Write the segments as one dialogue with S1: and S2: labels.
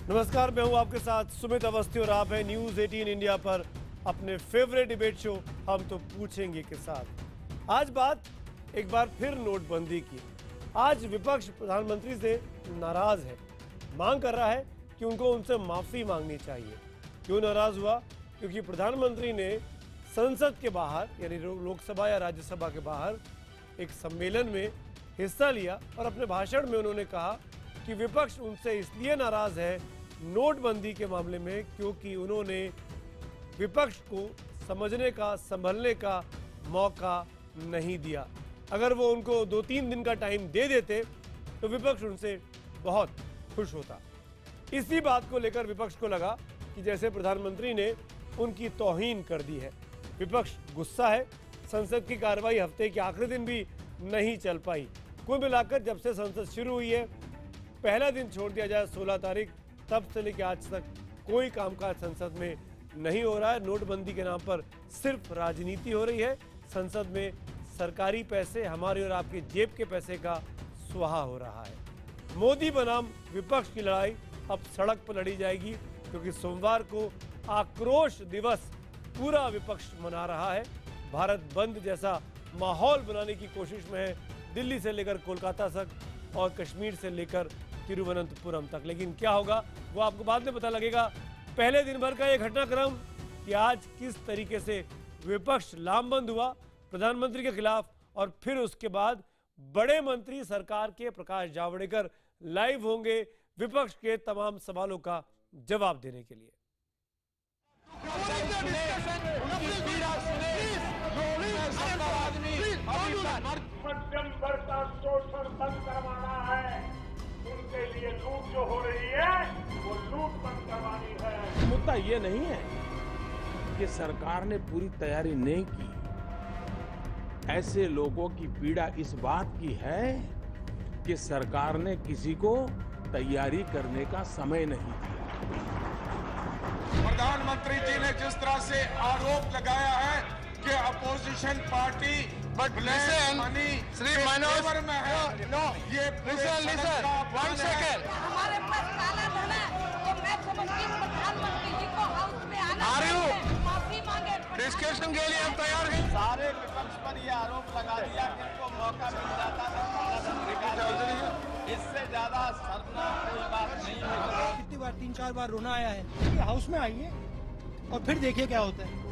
S1: नमस्कार, मैं हूं आपके साथ सुमित अवस्थी और आप हैं न्यूज 18 इंडिया पर अपने फेवरेट डिबेट शो हम तो पूछेंगे के साथ। आज बात एक बार फिर नोटबंदी की। आज विपक्ष प्रधानमंत्री से नाराज है, मांग कर रहा है कि उनको उनसे माफी मांगनी चाहिए। क्यों नाराज हुआ? क्योंकि प्रधानमंत्री ने संसद के बाहर यानी लोकसभा या राज्यसभा के बाहर एक सम्मेलन में हिस्सा लिया और अपने भाषण में उन्होंने कहा कि विपक्ष उनसे इसलिए नाराज है नोटबंदी के मामले में क्योंकि उन्होंने विपक्ष को समझने का, संभलने का मौका नहीं दिया। अगर वो उनको 2-3 दिन का टाइम दे देते तो विपक्ष उनसे बहुत खुश होता। इसी बात को लेकर विपक्ष को लगा कि जैसे प्रधानमंत्री ने उनकी तौहीन कर दी है। विपक्ष गुस्सा है। संसद की कार्रवाई हफ्ते के आखिरी दिन भी नहीं चल पाई। कुल मिलाकर जब से संसद शुरू हुई है, पहला दिन छोड़ दिया जाए 16 तारीख, तब से लेकर आज तक कोई कामकाज संसद में नहीं हो रहा है। नोटबंदी के नाम पर सिर्फ राजनीति हो रही है। संसद में सरकारी पैसे, हमारे और आपके जेब के पैसे का स्वाहा हो रहा है। मोदी बनाम विपक्ष की लड़ाई अब सड़क पर लड़ी जाएगी क्योंकि सोमवार को आक्रोश दिवस पूरा विपक्ष मना रहा है। भारत बंद जैसा माहौल बनाने की कोशिश में है, दिल्ली से लेकर कोलकाता तक और कश्मीर से लेकर तिरुवनंतपुरम तक। लेकिन क्या होगा वो आपको बाद में पता लगेगा। पहले दिन भर का ये घटनाक्रम कि आज किस तरीके से विपक्ष लामबंद हुआ प्रधानमंत्री के खिलाफ और फिर उसके बाद बड़े मंत्री सरकार के प्रकाश जावड़ेकर लाइव होंगे विपक्ष के तमाम सवालों का जवाब देने के लिए।
S2: मध्यम वर्ग का शोषण बंद करवाना है। उनके लिए लूट जो हो रही है वो लूट बंद करवानी है।
S3: मुद्दा ये नहीं है कि सरकार ने पूरी तैयारी नहीं की। ऐसे लोगों की पीड़ा इस बात की है कि सरकार ने किसी को तैयारी करने का समय नहीं दिया।
S4: प्रधानमंत्री जी ने जिस तरह से आरोप लगाया है कि opposition party money
S5: Shri Manoj
S4: में है, ये
S5: वन सेकेंड।
S6: हमारे पास काला धन है तो मैं समझती हूँ प्रधानमंत्री जी को हाउस में आना चाहिए, माफी मांगे।
S5: डिस्कशन के लिए हम तैयार हैं।
S7: सारे विपक्ष पर ये आरोप लगा दिया कि इनको मौका मिल जाता था। इससे ज्यादा शर्मनाक कोई बात नहीं है।
S8: कितनी बार 3-4 बार रोना आया है। हाउस में आइए और फिर देखिए क्या होता है।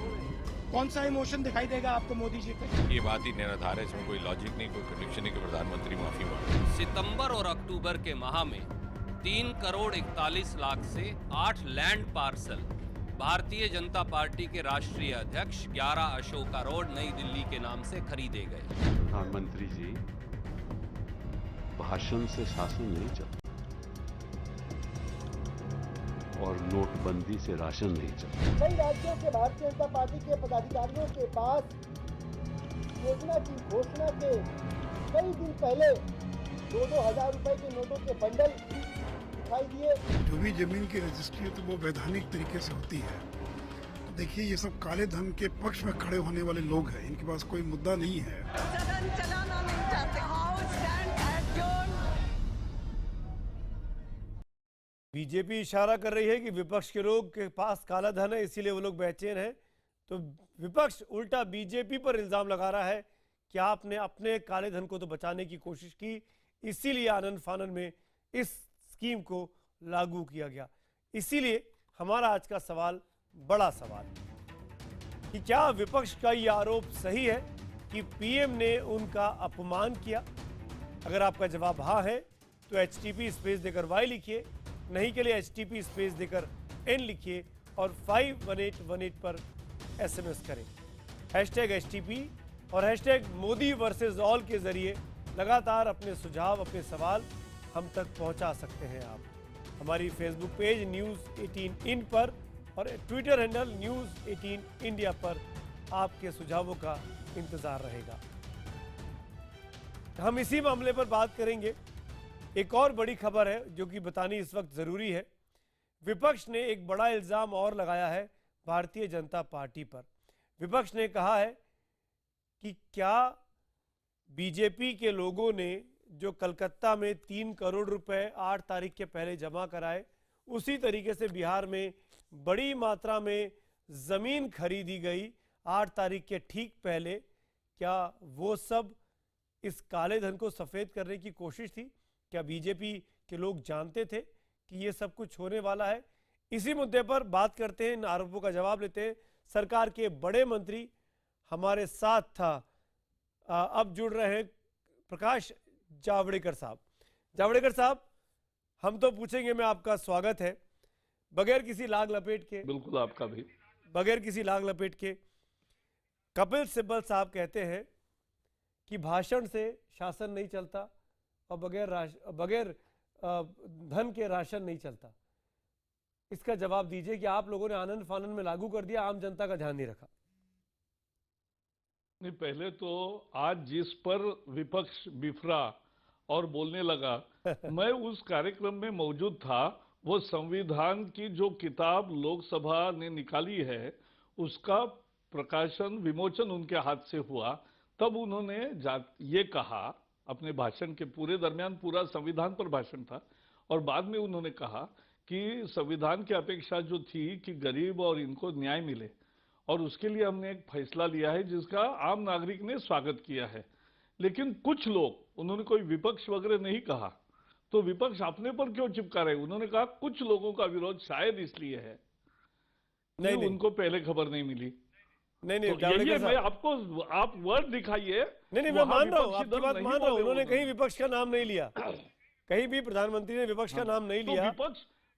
S8: कौन सा इमोशन दिखाई देगा आपको मोदी जी पे?
S9: ये बात ही निराधार है, इसमें कोई लॉजिक नहीं, कोई कंडिक्शन नहीं कि प्रधानमंत्री माफी मांगे।
S10: सितंबर और अक्टूबर के माह में 3 करोड़ 41 लाख से 8 land parcel Bharatiya Janata party के राष्ट्रीय अध्यक्ष 11 अशोका रोड नई दिल्ली के नाम से खरीदे गए।
S11: प्रधानमंत्री जी, भाषण से शासन नहीं चलता और नोटबंदी से राशन नहीं चलता।
S12: कई राज्यों के भारतीय जनता पार्टी के पदाधिकारियों के पास योजना की घोषणा के कई दिन पहले 2-2 हजार रुपए के नोटों के बंडल दिखाई दिए।
S13: जो भी जमीन की रजिस्ट्री है तो वो वैधानिक तरीके से होती है। तो देखिए, ये सब काले धन के पक्ष में खड़े होने वाले लोग हैं, इनके पास कोई मुद्दा नहीं है।
S6: सदन चलाना नहीं चाहते। House stand adjourn.
S1: बीजेपी इशारा कर रही है कि विपक्ष के लोग के पास काला धन है, इसीलिए वो लोग बेचैन हैं। तो विपक्ष उल्टा बीजेपी पर इल्जाम लगा रहा है कि आपने अपने काले धन को तो बचाने की कोशिश की, इसीलिए आनन फानन में इस स्कीम को लागू किया गया। इसीलिए हमारा आज का सवाल, बड़ा सवाल, कि क्या विपक्ष का यह आरोप सही है कि पीएम ने उनका अपमान किया? अगर आपका जवाब हाँ है तो HTP स्पेस देकर Y लिखिए, नहीं के लिए HTP स्पेस देकर N लिखिए और 51818 पर SMS करें। #HTP और #मोदी वर्सेस ऑल के जरिए लगातार अपने सुझाव, अपने सवाल हम तक पहुंचा सकते हैं आप। हमारी फेसबुक पेज न्यूज़ 18 इन पर और ट्विटर हैंडल न्यूज़ 18 इंडिया पर आपके सुझावों का इंतजार रहेगा। हम इसी मामले पर बात करेंगे। एक और बड़ी खबर है जो कि बतानी इस वक्त जरूरी है। विपक्ष ने एक बड़ा इल्जाम और लगाया है भारतीय जनता पार्टी पर। विपक्ष ने कहा है कि क्या बीजेपी के लोगों ने जो कलकत्ता में 3 करोड़ रुपए 8 तारीख के पहले जमा कराए, उसी तरीके से बिहार में बड़ी मात्रा में जमीन खरीदी गई 8 तारीख के ठीक पहले। क्या वो सब इस काले धन को सफेद करने की कोशिश थी? क्या बीजेपी के लोग जानते थे कि ये सब कुछ होने वाला है? इसी मुद्दे पर बात करते हैं, इन आरोपों का जवाब लेते हैं। सरकार के बड़े मंत्री हमारे साथ था, अब जुड़ रहे हैं प्रकाश जावड़ेकर साहब। जावड़ेकर साहब, हम तो पूछेंगे, मैं आपका स्वागत है, बगैर किसी लाग लपेट के।
S14: बिल्कुल, आपका भी।
S1: बगैर किसी लाग लपेट के, कपिल सिब्बल साहब कहते हैं कि भाषण से शासन नहीं चलता और बगैर धन के राशन नहीं चलता। इसका जवाब दीजिए कि आप लोगों ने आनंद फानंद में लागू कर दिया, आम जनता का ध्यान नहीं रखा।
S14: नहीं, पहले तो आज जिस पर विपक्ष बिफरा और बोलने लगा मैं उस कार्यक्रम में मौजूद था। वो संविधान की जो किताब लोकसभा ने निकाली है उसका प्रकाशन विमोचन उनके हाथ से हुआ। तब उन्होंने ये कहा, अपने भाषण के पूरे दरमियान पूरा संविधान पर भाषण था, और बाद में उन्होंने कहा कि संविधान की अपेक्षा जो थी कि गरीब और इनको न्याय मिले, और उसके लिए हमने एक फैसला लिया है जिसका आम नागरिक ने स्वागत किया है। लेकिन कुछ लोग, उन्होंने कोई विपक्ष वगैरह नहीं कहा, तो विपक्ष अपने पर क्यों चिपका रहे? उन्होंने कहा कुछ लोगों का विरोध शायद इसलिए है नहीं, उनको पहले खबर नहीं मिली।
S1: नहीं,
S14: तो ये मैं आपको, आप वर्ड दिखाइए।
S1: नहीं, मैं मान रहा हूँ, आपकी बात मान रहा हूँ। उन्होंने कहीं विपक्ष का नाम नहीं लिया, कहीं भी प्रधानमंत्री ने विपक्ष का नाम नहीं लिया।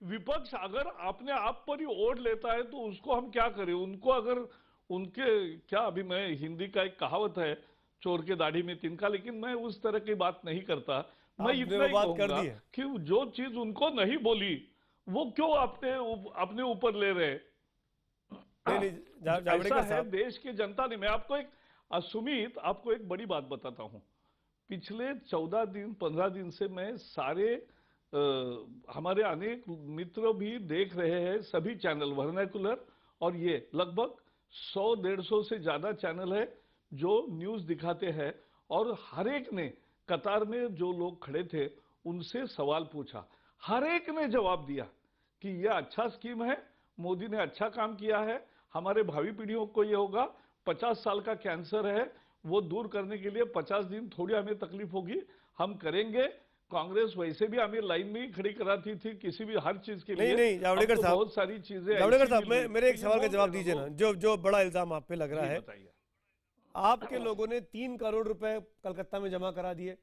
S14: विपक्ष अगर अपने आप पर ही ओढ़ लेता है तो उसको हम क्या करें? उनको अगर उनके क्या, अभी मैं हिंदी का एक कहावत है, चोर के दाढ़ी में तिनका, लेकिन मैं उस तरह की बात नहीं करता। मैं इतना ही कहूंगा कि जो चीज उनको नहीं बोली वो क्यों अपने ऊपर ले रहे? ऐसा है देश की जनता ने। मैं आपको एक, सुमित, आपको एक बड़ी बात बताता हूं। पिछले 14 दिन 15 दिन से मैं सारे हमारे अनेक मित्र भी देख रहे हैं, सभी चैनल वर्नाकुलर, और ये लगभग 100-150 से ज्यादा चैनल है जो न्यूज दिखाते हैं, और हर एक ने, कतार में जो लोग खड़े थे उनसे सवाल पूछा, हर एक ने जवाब दिया कि यह अच्छा स्कीम है, मोदी ने अच्छा काम किया है, हमारे भावी पीढ़ियों को यह होगा। 50 साल का कैंसर है, वो दूर करने के लिए 50 दिन थोड़ी हमें तकलीफ होगी, हम करेंगे। कांग्रेस वैसे भी हमें लाइन में ही खड़ी कराती थी किसी भी हर चीज के लिए।
S1: नहीं, जावड़ेकर साहब,
S14: बहुत सारी चीजें।
S1: जावड़ेकर साहब, मेरे एक सवाल का जवाब दीजिए ना, जो बड़ा इल्जाम आप पे लग रहा है। आपके लोगों ने 3 करोड़ रुपए कलकत्ता में जमा करा दिए।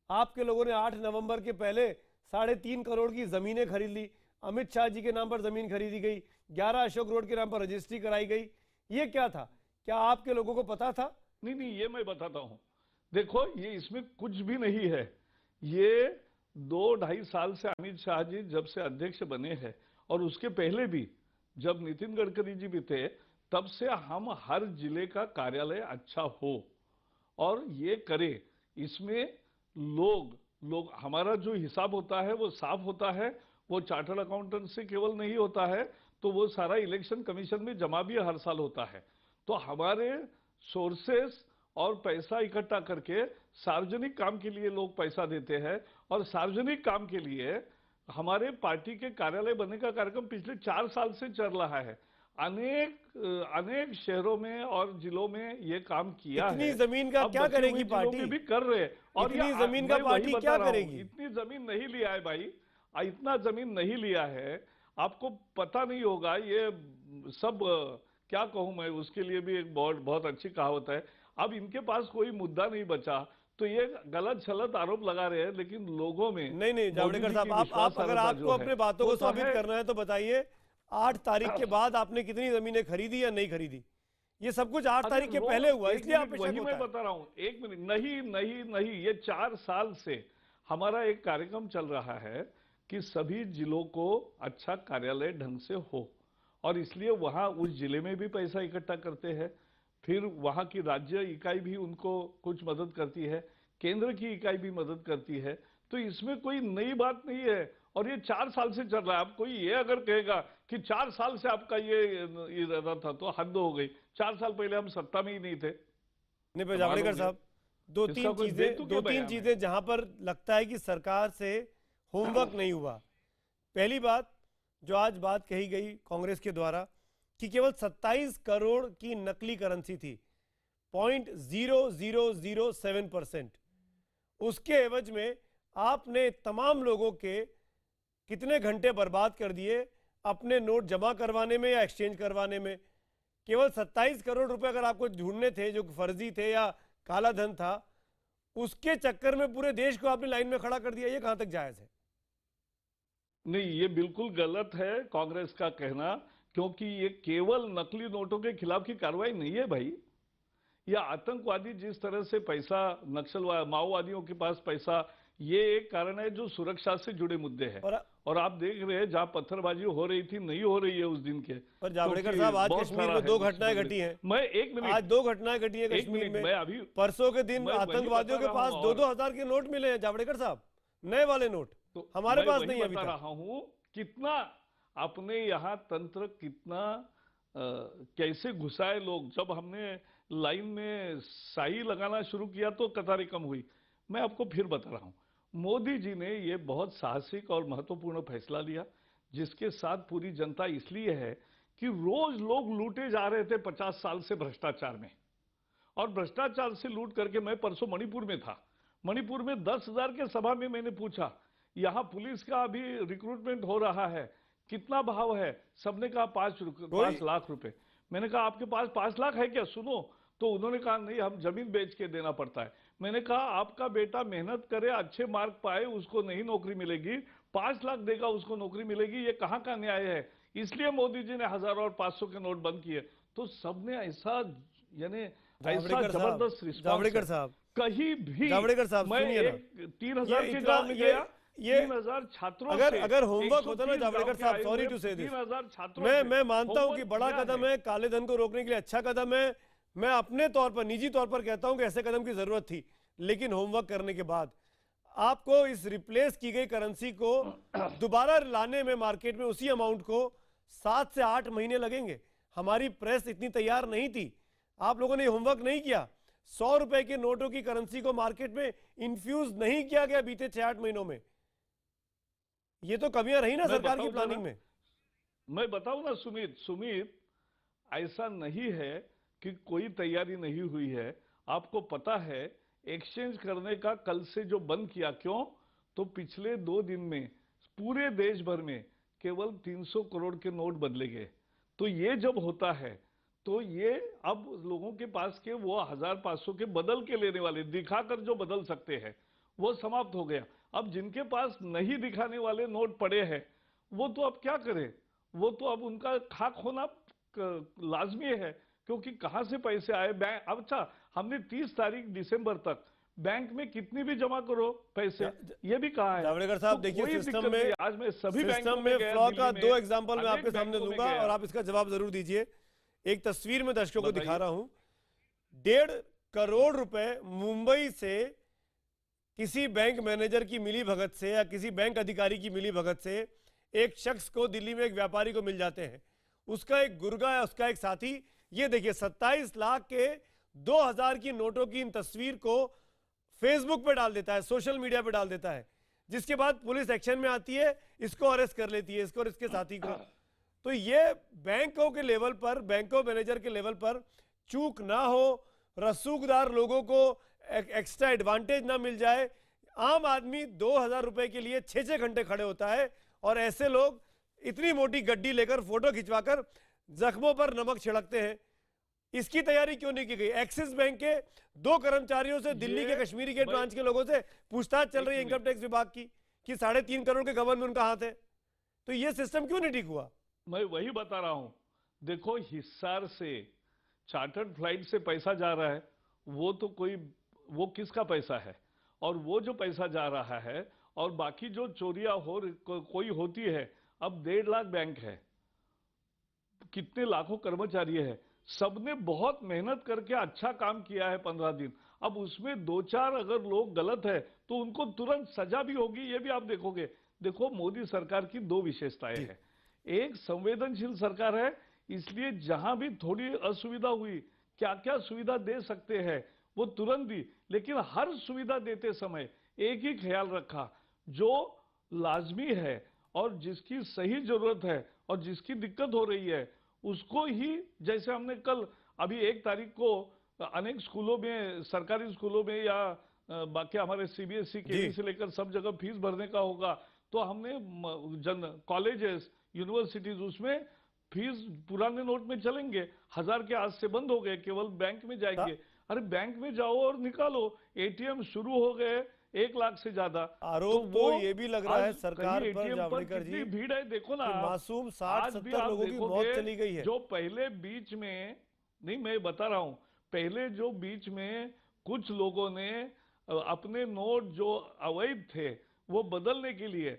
S1: आपके लोगों ने 8 नवंबर के पहले 3.5 करोड़ की जमीनें खरीद ली। अमित शाह जी के नाम पर जमीन खरीदी गई, 11 अशोक रोड के नाम पर रजिस्ट्री कराई गई। ये क्या था? क्या आपके लोगों को पता था?
S14: नहीं, ये मैं बताता हूं। देखो, ये इसमें कुछ भी नहीं है। ये 2-2.5 साल से अमित शाह जी जब से अध्यक्ष बने हैं, और उसके पहले भी जब नितिन गडकरी जी भी थे, तब से हम हर जिले का कार्यालय अच्छा हो और ये करे। इसमें लोग हमारा जो हिसाब होता है वो साफ होता है, वो चार्टर्ड अकाउंटेंट से केवल नहीं होता है, तो वो सारा इलेक्शन कमीशन में जमा भी हर साल होता है। तो हमारे सोर्सेस और पैसा इकट्ठा करके सार्वजनिक काम के लिए लोग पैसा देते हैं, और सार्वजनिक काम के लिए हमारे पार्टी के कार्यालय बनने का कार्यक्रम पिछले 4 साल से चल रहा है। अनेक शहरों में और जिलों में ये काम किया है।
S1: इतनी जमीन का क्या करेगी पार्टी?
S14: भी कर रहे हैं। और
S1: इतनी जमीन का पार्टी क्या करेगी?
S14: इतनी जमीन नहीं लिया है भाई, इतना जमीन नहीं लिया है, आपको पता नहीं होगा। ये सब क्या कहूं मैं, उसके लिए भी एक बहुत अच्छी कहावत है। अब इनके पास कोई मुद्दा नहीं बचा, तो ये गलत सलत आरोप लगा रहे हैं, लेकिन लोगों में
S1: नहीं, जावड़ेकर साहब, आप अगर आपको अपने बातों को साबित करना है तो बताइए, 8 तारीख के बाद आपने कितनी जमीनें खरीदी या नहीं खरीदी? ये सब कुछ 8 तारीख के पहले हुआ, इसलिए आप
S14: वही मैं बता रहा हूँ। 1 मिनट, नहीं, ये 4 साल से हमारा एक कार्यक्रम चल रहा है कि सभी जिलों को अच्छा कार्यालय ढंग से हो, और इसलिए वहां उस जिले में भी पैसा इकट्ठा करते हैं, फिर वहां की राज्य इकाई भी उनको कुछ मदद करती है, केंद्र की इकाई भी मदद करती है। तो इसमें कोई नई बात नहीं है, और ये 4 साल से चल रहा है। अब कोई ये अगर कहेगा कि 4 साल से आपका ये इरादा था तो हद हो गई। 4 साल पहले हम सत्ता में ही नहीं थे।
S1: नहीं, जावड़ेकर साहब, दो तीन चीजें जहां पर लगता है कि सरकार से होमवर्क नहीं हुआ। पहली बात, जो आज बात कही गई कांग्रेस के द्वारा कि केवल 27 करोड़ की नकली करेंसी थी, 0.0007%, उसके एवज में आपने तमाम लोगों के कितने घंटे बर्बाद कर दिए अपने नोट जमा करवाने में या एक्सचेंज करवाने में। केवल 27 करोड़ रुपए अगर आपको ढूंढने थे जो फर्जी थे या काला धन था, उसके चक्कर में पूरे देश को आपने लाइन में खड़ा कर दिया। ये कहां तक जायज है?
S14: नहीं, ये बिल्कुल गलत है कांग्रेस का कहना, क्योंकि ये केवल नकली नोटों के खिलाफ की कार्रवाई नहीं है भाई। या आतंकवादी जिस तरह से पैसा, नक्सलवाद, माओवादियों के पास पैसा, ये एक कारण है जो सुरक्षा से जुड़े मुद्दे हैं। और आप देख रहे हैं जहां पत्थरबाजी हो रही थी, नहीं हो रही है उस दिन के।
S1: पर जावड़ेकर साहब, आज कश्मीर में 2 घटनाएं घटी हैं।
S14: मैं एक मिनट,
S1: आज 2 घटनाएं घटी हैं कश्मीर में।
S14: मैं अभी
S1: परसों के दिन आतंकवादियों के पास 2-2 हजार के नोट मिले हैं जावड़ेकर साहब, नए वाले नोट। तो हमारे पास नहीं अभी तक।
S14: बता रहा हूं कितना अपने यहाँ तंत्र कितना कैसे घुसाए लोग। जब हमने लाइन में साई लगाना शुरू किया तो कतारें कम हुई। मैं आपको फिर बता रहा हूं, मोदी जी ने ये बहुत साहसिक और महत्वपूर्ण फैसला लिया, जिसके साथ पूरी जनता इसलिए है कि रोज लोग लूटे जा रहे थे 50 साल से भ्रष्टाचार में। और भ्रष्टाचार से लूट करके, मैं परसों मणिपुर में था, मणिपुर में 10,000 के सभा में मैंने पूछा यहां पुलिस का अभी रिक्रूटमेंट हो रहा है, कितना भाव है? सबने कहा 5 लाख रुपए। मैंने कहा आपके पास 5 लाख है क्या? सुनो। तो उन्होंने कहा नहीं, हम जमीन बेच के देना पड़ता है। मैंने कहा आपका बेटा मेहनत करे, अच्छे मार्क पाए, उसको नहीं नौकरी मिलेगी, 5 लाख देगा उसको नौकरी मिलेगी, ये कहाँ का न्याय है? इसलिए मोदी जी ने 1000 और 500 के नोट बंद किए। तो सबने ऐसा, यानी ऐसा जबरदस्त रिस्पॉन्स।
S1: जावड़ेकर साहब,
S14: कहीं भी,
S1: जावड़ेकर साहब सुनिए ना,
S14: 3000 के गांव में गया, 3000 छात्रों
S1: अगर होमवर्क होता ना जावड़ेकर साहब, सॉरी टू से दिस, मैं मानता हूं कि बड़ा कदम है, काले धन को रोकने के लिए अच्छा कदम है। मैं अपने तौर पर, निजी तौर पर कहता हूं कि ऐसे कदम की जरूरत थी, लेकिन होमवर्क करने के बाद आपको इस रिप्लेस की गई करेंसी को दोबारा लाने में मार्केट में उसी अमाउंट को 7 से 8 महीने लगेंगे। हमारी प्रेस इतनी तैयार नहीं थी, आप लोगों ने होमवर्क नहीं किया। 100 रुपए के नोटों की करेंसी को मार्केट में इन्फ्यूज नहीं किया गया बीते 6-8 महीनों में। ये तो कमियां रही ना सरकार की प्लानिंग में।
S14: मैं बताऊं ना सुमित, ऐसा नहीं है कि कोई तैयारी नहीं हुई है। आपको पता है एक्सचेंज करने का कल से जो बंद किया, क्यों? तो पिछले 2 दिन में पूरे देश भर में केवल 300 करोड़ के नोट बदले गए। तो ये जब होता है तो ये अब लोगों के पास के वो 1500 के बदल के लेने वाले, दिखाकर जो बदल सकते हैं, वो समाप्त हो गया। अब जिनके पास नहीं दिखाने वाले नोट पड़े हैं, वो तो अब क्या करें? वो तो अब उनका खाक होना लाजमी है, क्योंकि कहां से पैसे आए? बैंक, अच्छा हमने 30 तारीख दिसंबर तक बैंक में कितनी भी जमा करो पैसे, ये भी कहा है।
S1: जावड़ेकर साहब देखिए, सिस्टम में
S14: आज मैं सभी
S1: सिस्टम में फ्लॉ का 2 एग्जांपल मैं आपके सामने दूंगा और आप इसका जवाब जरूर दीजिए। एक तस्वीर में दर्शकों को दिखा रहा हूं, 1.5 करोड़ रुपए मुंबई से किसी बैंक मैनेजर की मिली भगत से या किसी बैंक अधिकारी की मिली भगत से एक शख्स को दिल्ली में एक व्यापारी को मिल जाते हैं। उसका एक गुर्गा है, उसका एक साथी। ये देखिए 27 लाख के 2000 की नोटों की इन तस्वीर को फेसबुक पे डाल देता है, सोशल मीडिया पे डाल देता है, जिसके बाद पुलिस एक्शन में आती है, इसको अरेस्ट कर लेती है, इसको और इसके साथी को। तो ये बैंकों के लेवल पर, बैंकों मैनेजर के लेवल पर चूक ना हो, रसूखदार लोगों को एक्स्ट्रा एडवांटेज ना मिल जाए। आम आदमी 2000 रुपए के लिए 6-6 घंटे खड़े होता है और ऐसे लोग इतनी मोटी गड्डी लेकर फोटो खिंचवाकर जख्मों पर नमक छिड़कते हैं। इसकी तैयारी क्यों नहीं की गई? एक्सिस बैंक के 2 कर्मचारियों से दिल्ली के कश्मीरी गेट ब्रांच के लोगों से पूछताछ चल रही है इनकम टैक्स विभाग की कि 3.5 करोड़ के गबन में उनका हाथ है। तो ये सिस्टम क्यों नहीं ठीक हुआ?
S14: मैं वही बता रहा हूं। देखो, हिसार से चार्टर्ड फ्लाइट से पैसा जा रहा है, वो तो वो किसका पैसा है? और वो जो पैसा जा रहा है और बाकी जो चोरियां कोई होती है, अब 1.5 लाख बैंक है, कितने लाखों कर्मचारी है, सबने बहुत मेहनत करके अच्छा काम किया है 15 दिन। अब उसमें 2-4 अगर लोग गलत है तो उनको तुरंत सजा भी होगी, ये भी आप देखोगे। देखो, मोदी सरकार की 2 विशेषताएं हैं। एक, संवेदनशील सरकार है, इसलिए जहां भी थोड़ी असुविधा हुई, क्या क्या सुविधा दे सकते हैं वो तुरंत दी, लेकिन हर सुविधा देते समय एक ही ख्याल रखा, जो लाजमी है और जिसकी सही जरूरत है और जिसकी दिक्कत हो रही है उसको ही, जैसे हमने कल अभी 1 तारीख को अनेक स्कूलों में, सरकारी स्कूलों में या बाकी हमारे सीबीएसई के से लेकर सब जगह फीस भरने का होगा, तो हमने कॉलेजेस, यूनिवर्सिटीज, उसमें फीस पुराने नोट में चलेंगे। 1000 के आज से बंद हो गए, केवल बैंक में जाएंगे। अरे बैंक में जाओ और निकालो। एटीएम शुरू हो गए 1 लाख से ज्यादा।
S1: आरोप तो ये भी लग रहा है सरकार पर, जावड़ेकर जी,
S14: भीड़ है। देखो ना,
S1: मासूम 60-70 लोगों की मौत चली गई है।
S14: जो पहले बीच में, नहीं मैं बता रहा हूं, पहले जो बीच में कुछ लोगों ने अपने नोट जो अवैध थे वो बदलने के लिए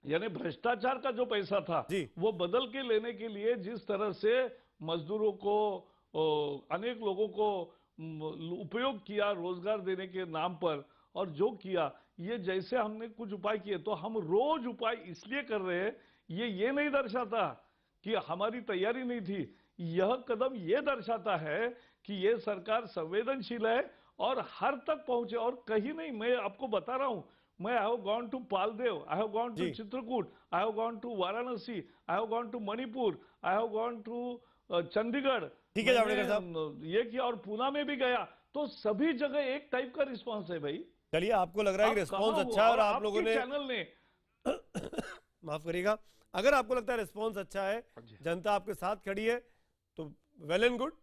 S14: यानी भ्रष्टाचार का जो पैसा था वो बदल के लेने के लिए जिस तरह से मजदूरों को, अनेक लोगों को उपयोग किया रोजगार देने के नाम पर, और जो किया, ये जैसे हमने कुछ उपाय किए, तो हम रोज उपाय इसलिए कर रहे हैं, ये नहीं दर्शाता कि हमारी तैयारी नहीं थी। यह कदम ये दर्शाता है कि ये सरकार संवेदनशील है और हर तक पहुंचे, और कहीं नहीं। मैं आपको बता रहा हूं, मैं I have gone to Paldev, I have gone to Chitrakoot, I have gone to Varanasi, I have gone to Manipur, I have gone to Chandigarh,
S1: ठीक है जावड़ेकर साहब,
S14: ये किया, और पूना में भी गया। तो सभी जगह एक टाइप का रिस्पांस है भाई।
S1: चलिए, आपको लग रहा है कि रिस्पांस अच्छा है और आप लोगों ने,
S14: चैनल ने
S1: माफ करिएगा, अगर आपको लगता है रिस्पांस अच्छा है, जनता आपके साथ खड़ी है, तो वेल एंड गुड।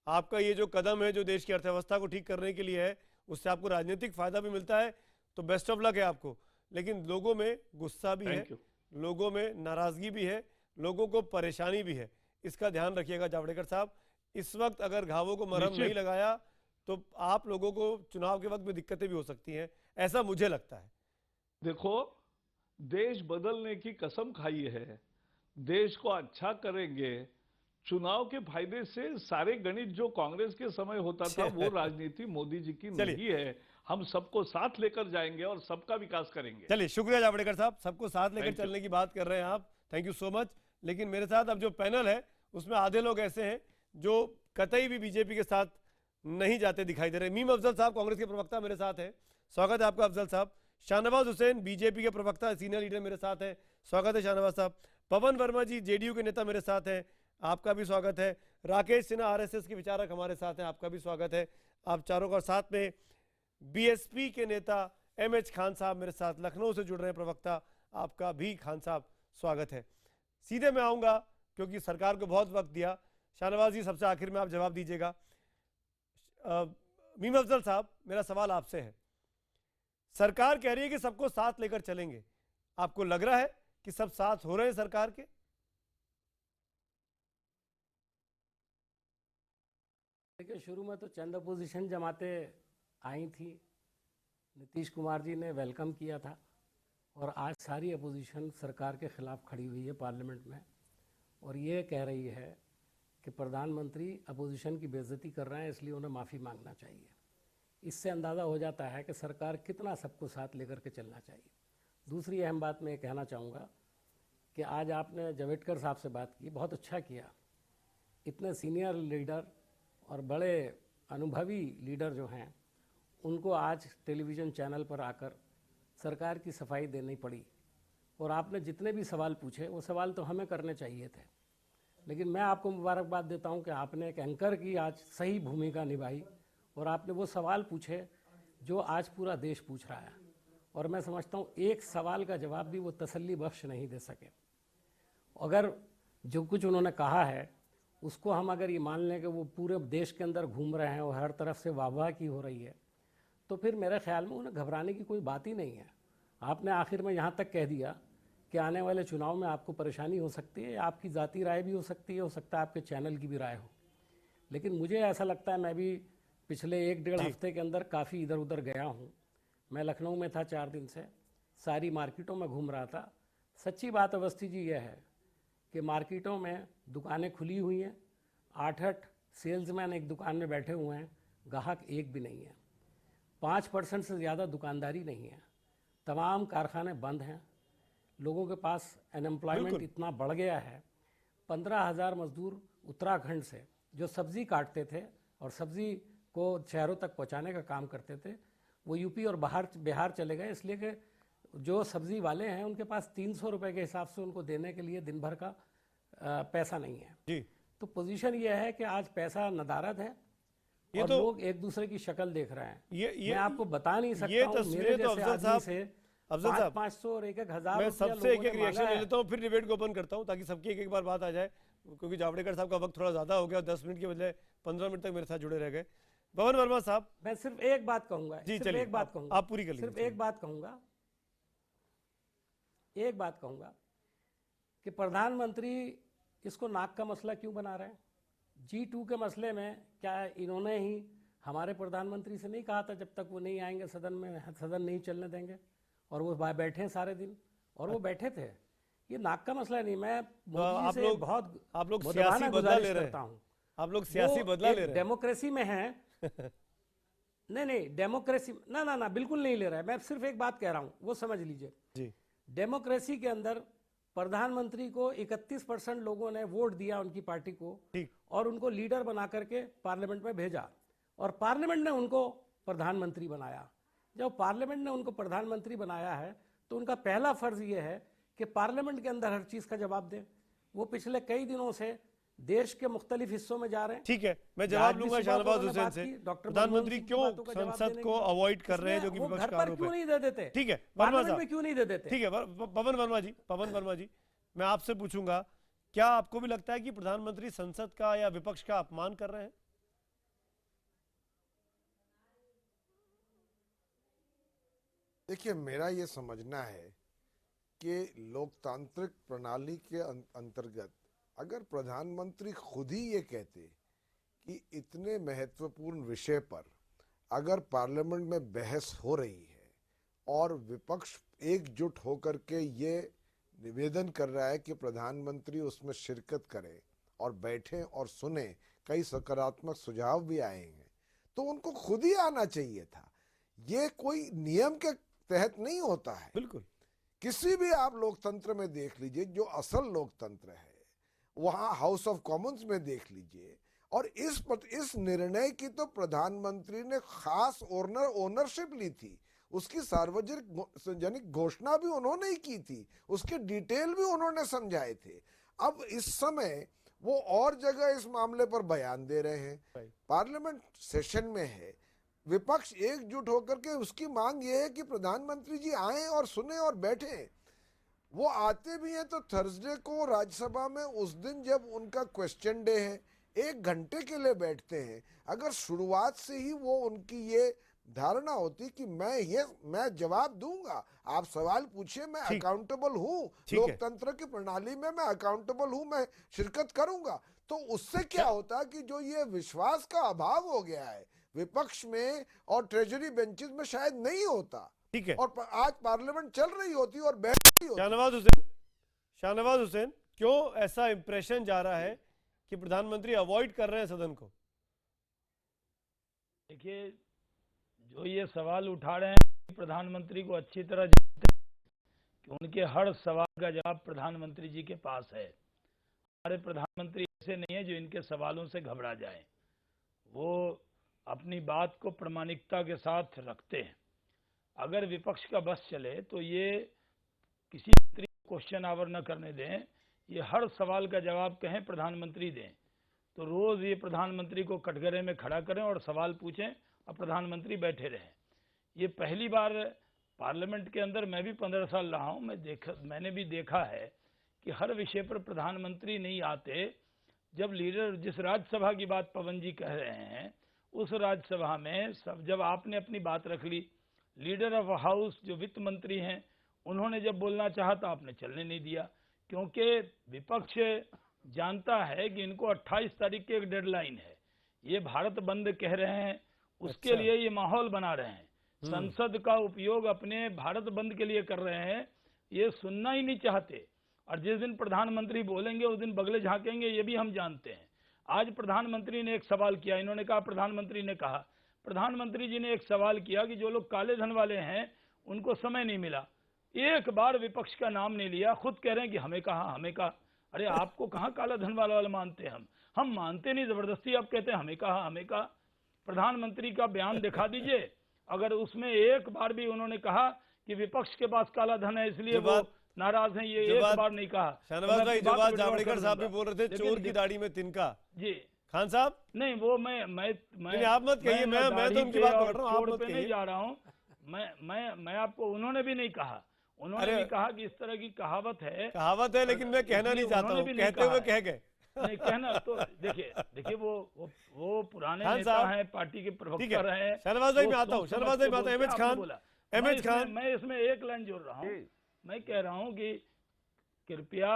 S1: आपका ये जो कदम है जो देश की अर्थव्यवस्था को ठीक करने के लिए है, उससे आपको राजनीतिक फायदा भी मिलता है, तो बेस्ट ऑफ लक है आपको। लेकिन लोगों में गुस्सा भी है, लोगों में नाराजगी भी है, लोगों को परेशानी भी है, इसका ध्यान रखिएगा जावड़ेकर साहब। इस वक्त अगर घावों को मरहम नहीं लगाया तो आप लोगों को चुनाव के वक्त में दिक्कतें भी हो सकती हैं, ऐसा मुझे लगता है।
S14: देखो, देश बदलने की कसम खाई है, देश को अच्छा करेंगे, चुनाव के फायदे से सारे गणित जो कांग्रेस के समय होता था वो राजनीति मोदी जी की नहीं है। हम सबको साथ लेकर जाएंगे और सबका विकास करेंगे।
S1: चलिए, शुक्रिया जावड़ेकर साहब, सबको साथ लेकर चलने की बात कर रहे हैं आप, थैंक यू सो मच। लेकिन मेरे साथ अब जो पैनल है उसमें आधे लोग ऐसे हैं जो कतई भी बीजेपी के साथ नहीं जाते दिखाई दे रहे। मीम अफजल साहब कांग्रेस के प्रवक्ता मेरे साथ हैं, स्वागत है आपका अफजल साहब। शाहनवाज हुसैन बीजेपी के प्रवक्ता सीनियर लीडर मेरे साथ हैं, स्वागत है शाहनवाज साहब। पवन वर्मा जी जेडीयू के नेता मेरे साथ हैं, आपका भी स्वागत है। राकेश सिन्हा आरएसएस के विचारक हमारे साथ हैं, आपका भी स्वागत है। आप चारों का साथ में बीएसपी के नेता एमएच खान साहब मेरे साथ लखनऊ से जुड़ रहे हैं प्रवक्ता, आपका भी खान साहब स्वागत है। सीधे मैं आऊँगा क्योंकि सरकार को बहुत वक्त दिया। शाहनवाज जी सबसे आखिर में आप जवाब दीजिएगा। मीम अफजल साहब, मेरा सवाल आपसे है, सरकार कह रही है कि सबको साथ लेकर चलेंगे, आपको लग रहा है कि सब साथ हो रहे हैं सरकार के?
S15: देखिए, शुरू में तो चंद अपोजिशन जमातें आई थी, नीतीश कुमार जी ने वेलकम किया था, और आज सारी अपोजिशन सरकार के खिलाफ खड़ी हुई है पार्लियामेंट में, और ये कह रही है कि प्रधानमंत्री अपोजिशन की बेइज्जती कर रहे हैं, इसलिए उन्हें माफ़ी मांगना चाहिए। इससे अंदाज़ा हो जाता है कि सरकार कितना सबको साथ लेकर के चलना चाहिए। दूसरी अहम बात मैं ये कहना चाहूँगा कि आज आपने जावड़ेकर साहब से बात की, बहुत अच्छा किया। इतने सीनियर लीडर और बड़े अनुभवी लीडर जो हैं, उनको आज टेलीविज़न चैनल पर आकर सरकार की सफाई देनी पड़ी, और आपने जितने भी सवाल पूछे वो सवाल तो हमें करने चाहिए थे, लेकिन मैं आपको मुबारकबाद देता हूं कि आपने एक एंकर की आज सही भूमिका निभाई, और आपने वो सवाल पूछे जो आज पूरा देश पूछ रहा है, और मैं समझता हूं एक सवाल का जवाब भी वो तसल्ली बख्श नहीं दे सके। अगर जो कुछ उन्होंने कहा है उसको हम अगर ये मान लें कि वो पूरे देश के अंदर घूम रहे हैं और हर तरफ से वाहवाह की हो रही है, तो फिर मेरे ख्याल में उन्हें घबराने की कोई बात ही नहीं है। आपने आखिर में यहाँ तक कह दिया कि आने वाले चुनाव में आपको परेशानी हो सकती है, आपकी ज़ाती राय भी हो सकती है, हो सकता है आपके चैनल की भी राय हो, लेकिन मुझे ऐसा लगता है, मैं भी पिछले 1-1.5 हफ्ते के अंदर काफ़ी इधर उधर गया हूँ। मैं लखनऊ में था 4 दिन से, सारी मार्केटों में घूम रहा था। सच्ची बात अवस्थी जी यह है कि मार्केटों में दुकानें खुली हुई हैं, 8-8 सेल्समैन एक दुकान में बैठे हुए हैं, ग्राहक एक भी नहीं है, 5% से ज़्यादा दुकानदारी नहीं है, तमाम कारखाने बंद हैं, लोगों के पास अनएम्प्लॉयमेंट इतना बढ़ गया है। 15,000 मजदूर उत्तराखंड से जो सब्ज़ी काटते थे और सब्ज़ी को शहरों तक पहुंचाने का काम करते थे, वो यूपी और बिहार चले गए, इसलिए कि जो सब्जी वाले हैं उनके पास 300 रुपए के हिसाब से उनको देने के लिए दिन भर का पैसा नहीं है
S1: जी।
S15: तो पोजीशन ये है कि आज पैसा नदारद है
S1: ये
S15: और
S1: तो
S15: लोग एक दूसरे की शक्ल देख रहे हैं।
S1: ये
S15: मैं आपको बता नहीं सकता
S1: ये
S15: हूं,
S1: तस्वीरें
S15: मेरे
S1: तो
S15: जैसे
S1: अफजल
S15: आदमी
S1: साहब,
S15: से
S1: अफजल साहब
S15: 500 और 1,000
S1: मैं सबसे एक
S15: लोगों ने
S1: रिएक्शन
S15: मांगा
S1: ले
S15: है।
S1: लेता हूँ, फिर डिबेट को ओपन करता हूँ ताकि सबकी एक बार बात आ जाए, क्योंकि जावड़ेकर साहब का वक्त थोड़ा ज्यादा हो गया, 10 मिनट के बदले 15 मिनट तक मेरे साथ जुड़े रह गए। पवन वर्मा साहब,
S15: मैं सिर्फ एक बात कहूंगा
S1: जी
S15: सिर्फ
S1: चलिए,
S15: एक बात कहूंगा,
S1: आप पूरी कर लीजिए।
S15: सिर्फ एक बात कहूंगा कि प्रधानमंत्री इसको नाक का मसला क्यों बना रहे हैं? G2 के मसले में क्या इन्होंने ही हमारे प्रधानमंत्री से नहीं कहा था जब तक वो नहीं आएंगे सदन में, सदन नहीं चलने देंगे, और वो बैठे हैं सारे दिन, और वो बैठे थे। ये नाक का मसला नहीं। मैं मोदी जी से बहुत
S1: आप लोग
S15: मुद्दाना
S1: सियासी बदला ले रहे
S15: करता
S1: हैं,
S15: हूं।
S1: आप लोग सियासी बदला ले रहे हैं।
S15: डेमोक्रेसी में है नहीं डेमोक्रेसी ना बिल्कुल नहीं ले रहा है। मैं सिर्फ एक बात कह रहा हूं, वो समझ लीजिए
S1: जी।
S15: डेमोक्रेसी के अंदर प्रधानमंत्री को 31% लोगों ने वोट दिया उनकी पार्टी को, और उनको लीडर बना करके पार्लियामेंट में भेजा, और पार्लियामेंट ने उनको प्रधानमंत्री बनाया। जब पार्लियामेंट ने उनको प्रधानमंत्री बनाया है तो उनका पहला फर्ज ये है कि पार्लियामेंट के अंदर हर चीज का जवाब दें। वो पिछले कई दिनों से देश के मुख्तलिफ हिस्सों में जा रहे हैं।
S1: ठीक है, मैं जवाब लूंगा शाहनवाज हुसैन से। प्रधानमंत्री क्यों संसद को अवॉइड कर रहे हैं, जो कि विपक्ष का आरोप है?
S15: क्यों नहीं दे देते?
S1: ठीक है,
S15: पार्लियामेंट में क्यों नहीं दे देते?
S1: ठीक है, पवन वर्मा जी, मैं आपसे पूछूंगा, क्या आपको भी लगता है कि प्रधानमंत्री संसद का या विपक्ष का अपमान कर रहे हैं?
S16: देखिए, मेरा ये समझना है कि लोकतांत्रिक प्रणाली के अंतर्गत अगर प्रधानमंत्री खुद ही ये कहते कि इतने महत्वपूर्ण विषय पर अगर पार्लियामेंट में बहस हो रही है और विपक्ष एकजुट होकर के ये निवेदन कर रहा है कि प्रधानमंत्री उसमें शिरकत करें और बैठें और सुने, कई सकारात्मक सुझाव भी आए हैं, तो उनको खुद ही आना चाहिए था। ये कोई नियम के तहत नहीं होता है।
S1: बिल्कुल,
S16: किसी भी आप लोकतंत्र में देख लीजिए, जो असल लोकतंत्र है वहां हाउस ऑफ कॉमन्स में देख लीजिए, और इस निर्णय की तो प्रधानमंत्री ने खास ओनरशिप ली थी, उसकी सार्वजनिक घोषणा भी उन्होंने ही की थी, उसके डिटेल भी उन्होंने समझाए थे। अब इस समय वो और जगह इस मामले पर बयान दे रहे हैं। पार्लियामेंट सेशन में है, विपक्ष एकजुट होकर के उसकी मांग ये है कि प्रधानमंत्री जी आए और सुने और बैठे। वो आते भी हैं तो थर्सडे को राज्यसभा में, उस दिन जब उनका क्वेश्चन डे है, 1 घंटे के लिए बैठते हैं। अगर शुरुआत से ही वो उनकी ये धारणा होती कि मैं जवाब दूंगा, आप सवाल पूछिए, मैं अकाउंटेबल हूँ, लोकतंत्र की प्रणाली में मैं अकाउंटेबल हूँ, मैं शिरकत करूंगा, तो उससे क्या होता कि जो ये विश्वास का अभाव हो गया है विपक्ष में और ट्रेजरी बेंचेस में, शायद नहीं होता।
S1: ठीक है,
S16: और आज पार्लियामेंट चल रही होती और बैठ रही होती।
S1: शाहनवाज हुसैन, क्यों ऐसा इंप्रेशन जा रहा है कि प्रधानमंत्री अवॉइड कर रहे हैं सदन को?
S17: देखिए, जो ये सवाल उठा रहे हैं प्रधानमंत्री को अच्छी तरह जानते हैं कि उनके हर सवाल का जवाब प्रधानमंत्री जी के पास है। हमारे प्रधानमंत्री ऐसे नहीं है जो इनके सवालों से घबरा जाए। वो अपनी बात को प्रामाणिकता के साथ रखते हैं। अगर विपक्ष का बस चले तो ये किसी मंत्री को क्वेश्चन आवर न करने दें, ये हर सवाल का जवाब कहें प्रधानमंत्री दें, तो रोज ये प्रधानमंत्री को कटघरे में खड़ा करें और सवाल पूछें और प्रधानमंत्री बैठे रहें। ये पहली बार पार्लियामेंट के अंदर, मैं भी 15 साल रहा हूँ, मैंने भी देखा है कि हर विषय पर प्रधानमंत्री नहीं आते। जब लीडर, जिस राज्यसभा की बात पवन जी कह रहे हैं, उस राज्यसभा में जब आपने अपनी बात रख ली, लीडर ऑफ हाउस जो वित्त मंत्री हैं, उन्होंने जब बोलना चाहा तो आपने चलने नहीं दिया, क्योंकि विपक्ष जानता है कि इनको 28 तारीख की एक डेडलाइन है। ये भारत बंद कह रहे हैं, उसके लिए ये माहौल बना रहे हैं, संसद का उपयोग अपने भारत बंद के लिए कर रहे हैं। ये सुनना ही नहीं चाहते, और जिस दिन प्रधानमंत्री बोलेंगे उस दिन बगले झांकेंगे, ये भी हम जानते हैं। आज प्रधानमंत्री ने एक सवाल किया, इन्होंने कहा, प्रधानमंत्री जी ने एक सवाल किया कि जो लोग काले धन वाले हैं उनको समय नहीं मिला। एक बार विपक्ष का नाम नहीं लिया, खुद कह रहे हैं कि हमें कहा। अरे आपको कहाँ काला धन वाले मानते हैं? हम मानते नहीं, जबरदस्ती आप कहते हैं हमें कहा। प्रधानमंत्री का बयान दिखा दीजिए, अगर उसमें एक बार भी उन्होंने कहा कि विपक्ष के पास काला धन है इसलिए
S1: जो
S17: वो
S1: बात-
S17: नाराज हैं, ये
S1: जो
S17: एक
S1: बात-
S17: बार नहीं कहा।
S1: शाहनवाज
S17: मैं
S1: भाई,
S17: अपनी
S1: जो बात
S17: withdraw
S1: जावड़ेकर
S17: कर
S1: साहब भी
S17: दूंगा।
S1: बोल रहे थे,
S17: लेकिन
S1: चोर की दाढ़ी में तिनका।
S17: जी
S1: खान साहब
S17: नहीं, वो मैं
S1: नहीं, आप मत कहिए, मैं तो उनकी बात पकड़ रहा हूँ, आप मत
S17: नहीं
S1: कहिए।
S17: जा रहा हूँ। मैं आपको, उन्होंने भी नहीं कहा, उन्होंने भी कहा कि इस तरह की कहावत है,
S1: लेकिन मैं कहना नहीं चाहता हूँ, कहते हुए कह गए।
S17: नहीं कहना तो देखिए वो पुराने
S1: खान
S17: नेता
S1: साहब,
S17: हैं, पार्टी के
S1: ठीक
S17: प्रवक्ता
S1: है।
S17: रहे।
S1: शाहनवाज भाई
S17: वो
S1: मैं आता हूँ,
S17: सोच
S1: शाहनवाज
S17: समझ
S1: भाई
S17: के
S1: मैं आता हूँ।
S17: बोलते,
S1: एमएच
S17: आपने
S1: खान,
S17: बोला।
S1: एमएच खान,
S17: मैं इसमें एक लाइन जोड़ रहा हूँ। मैं कह रहा हूँ कि कृपया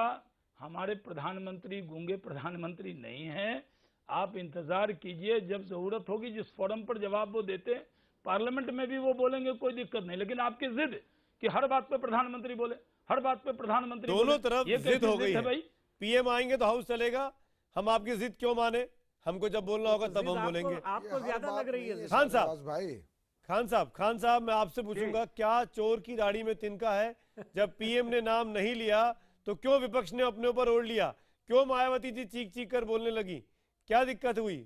S17: हमारे प्रधानमंत्री गूंगे प्रधानमंत्री नहीं हैं। आप इंतजार कीजिए, जब जरूरत होगी जिस फोरम पर जवाब वो देते, पार्लियामेंट में भी वो बोलेंगे, कोई दिक्कत नहीं। लेकिन आपकी जिद कि हर बात पे प्रधानमंत्री बोले, हर बात पे प्रधानमंत्री
S1: दोनों
S17: बोले,
S1: तरफ
S17: ये
S1: जिद हो गई है
S17: भाई।
S1: पीएम आएंगे तो हाउस चलेगा, हम आपकी जिद क्यों माने? हमको जब बोलना होगा तब हम बोलेंगे।
S18: आपको ज्यादा लग रही है
S1: खान साहब,
S16: भाई
S1: खान साहब मैं आपसे पूछूंगा, क्या चोर की दाढ़ी में तिनका है? जब पीएम ने नाम नहीं लिया तो क्यों विपक्ष ने अपने ऊपर ओढ़ लिया? क्यों मायावती जी चीख चीख कर बोलने लगी? क्या दिक्कत हुई?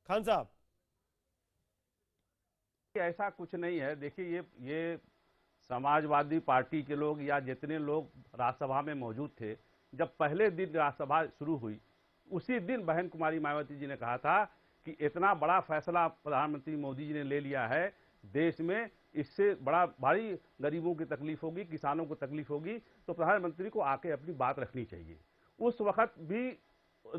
S1: खान साहब
S19: ऐसा कुछ नहीं है। देखिए ये समाजवादी पार्टी के लोग या जितने लोग राज्यसभा में मौजूद थे, जब पहले दिन राज्यसभा शुरू हुई, उसी दिन बहन कुमारी मायावती जी ने कहा था कि इतना बड़ा फैसला प्रधानमंत्री मोदी जी ने ले लिया है देश में, इससे बड़ा भारी गरीबों की तकलीफ होगी, किसानों को तकलीफ होगी, तो प्रधानमंत्री को आके अपनी बात रखनी चाहिए। उस वक्त भी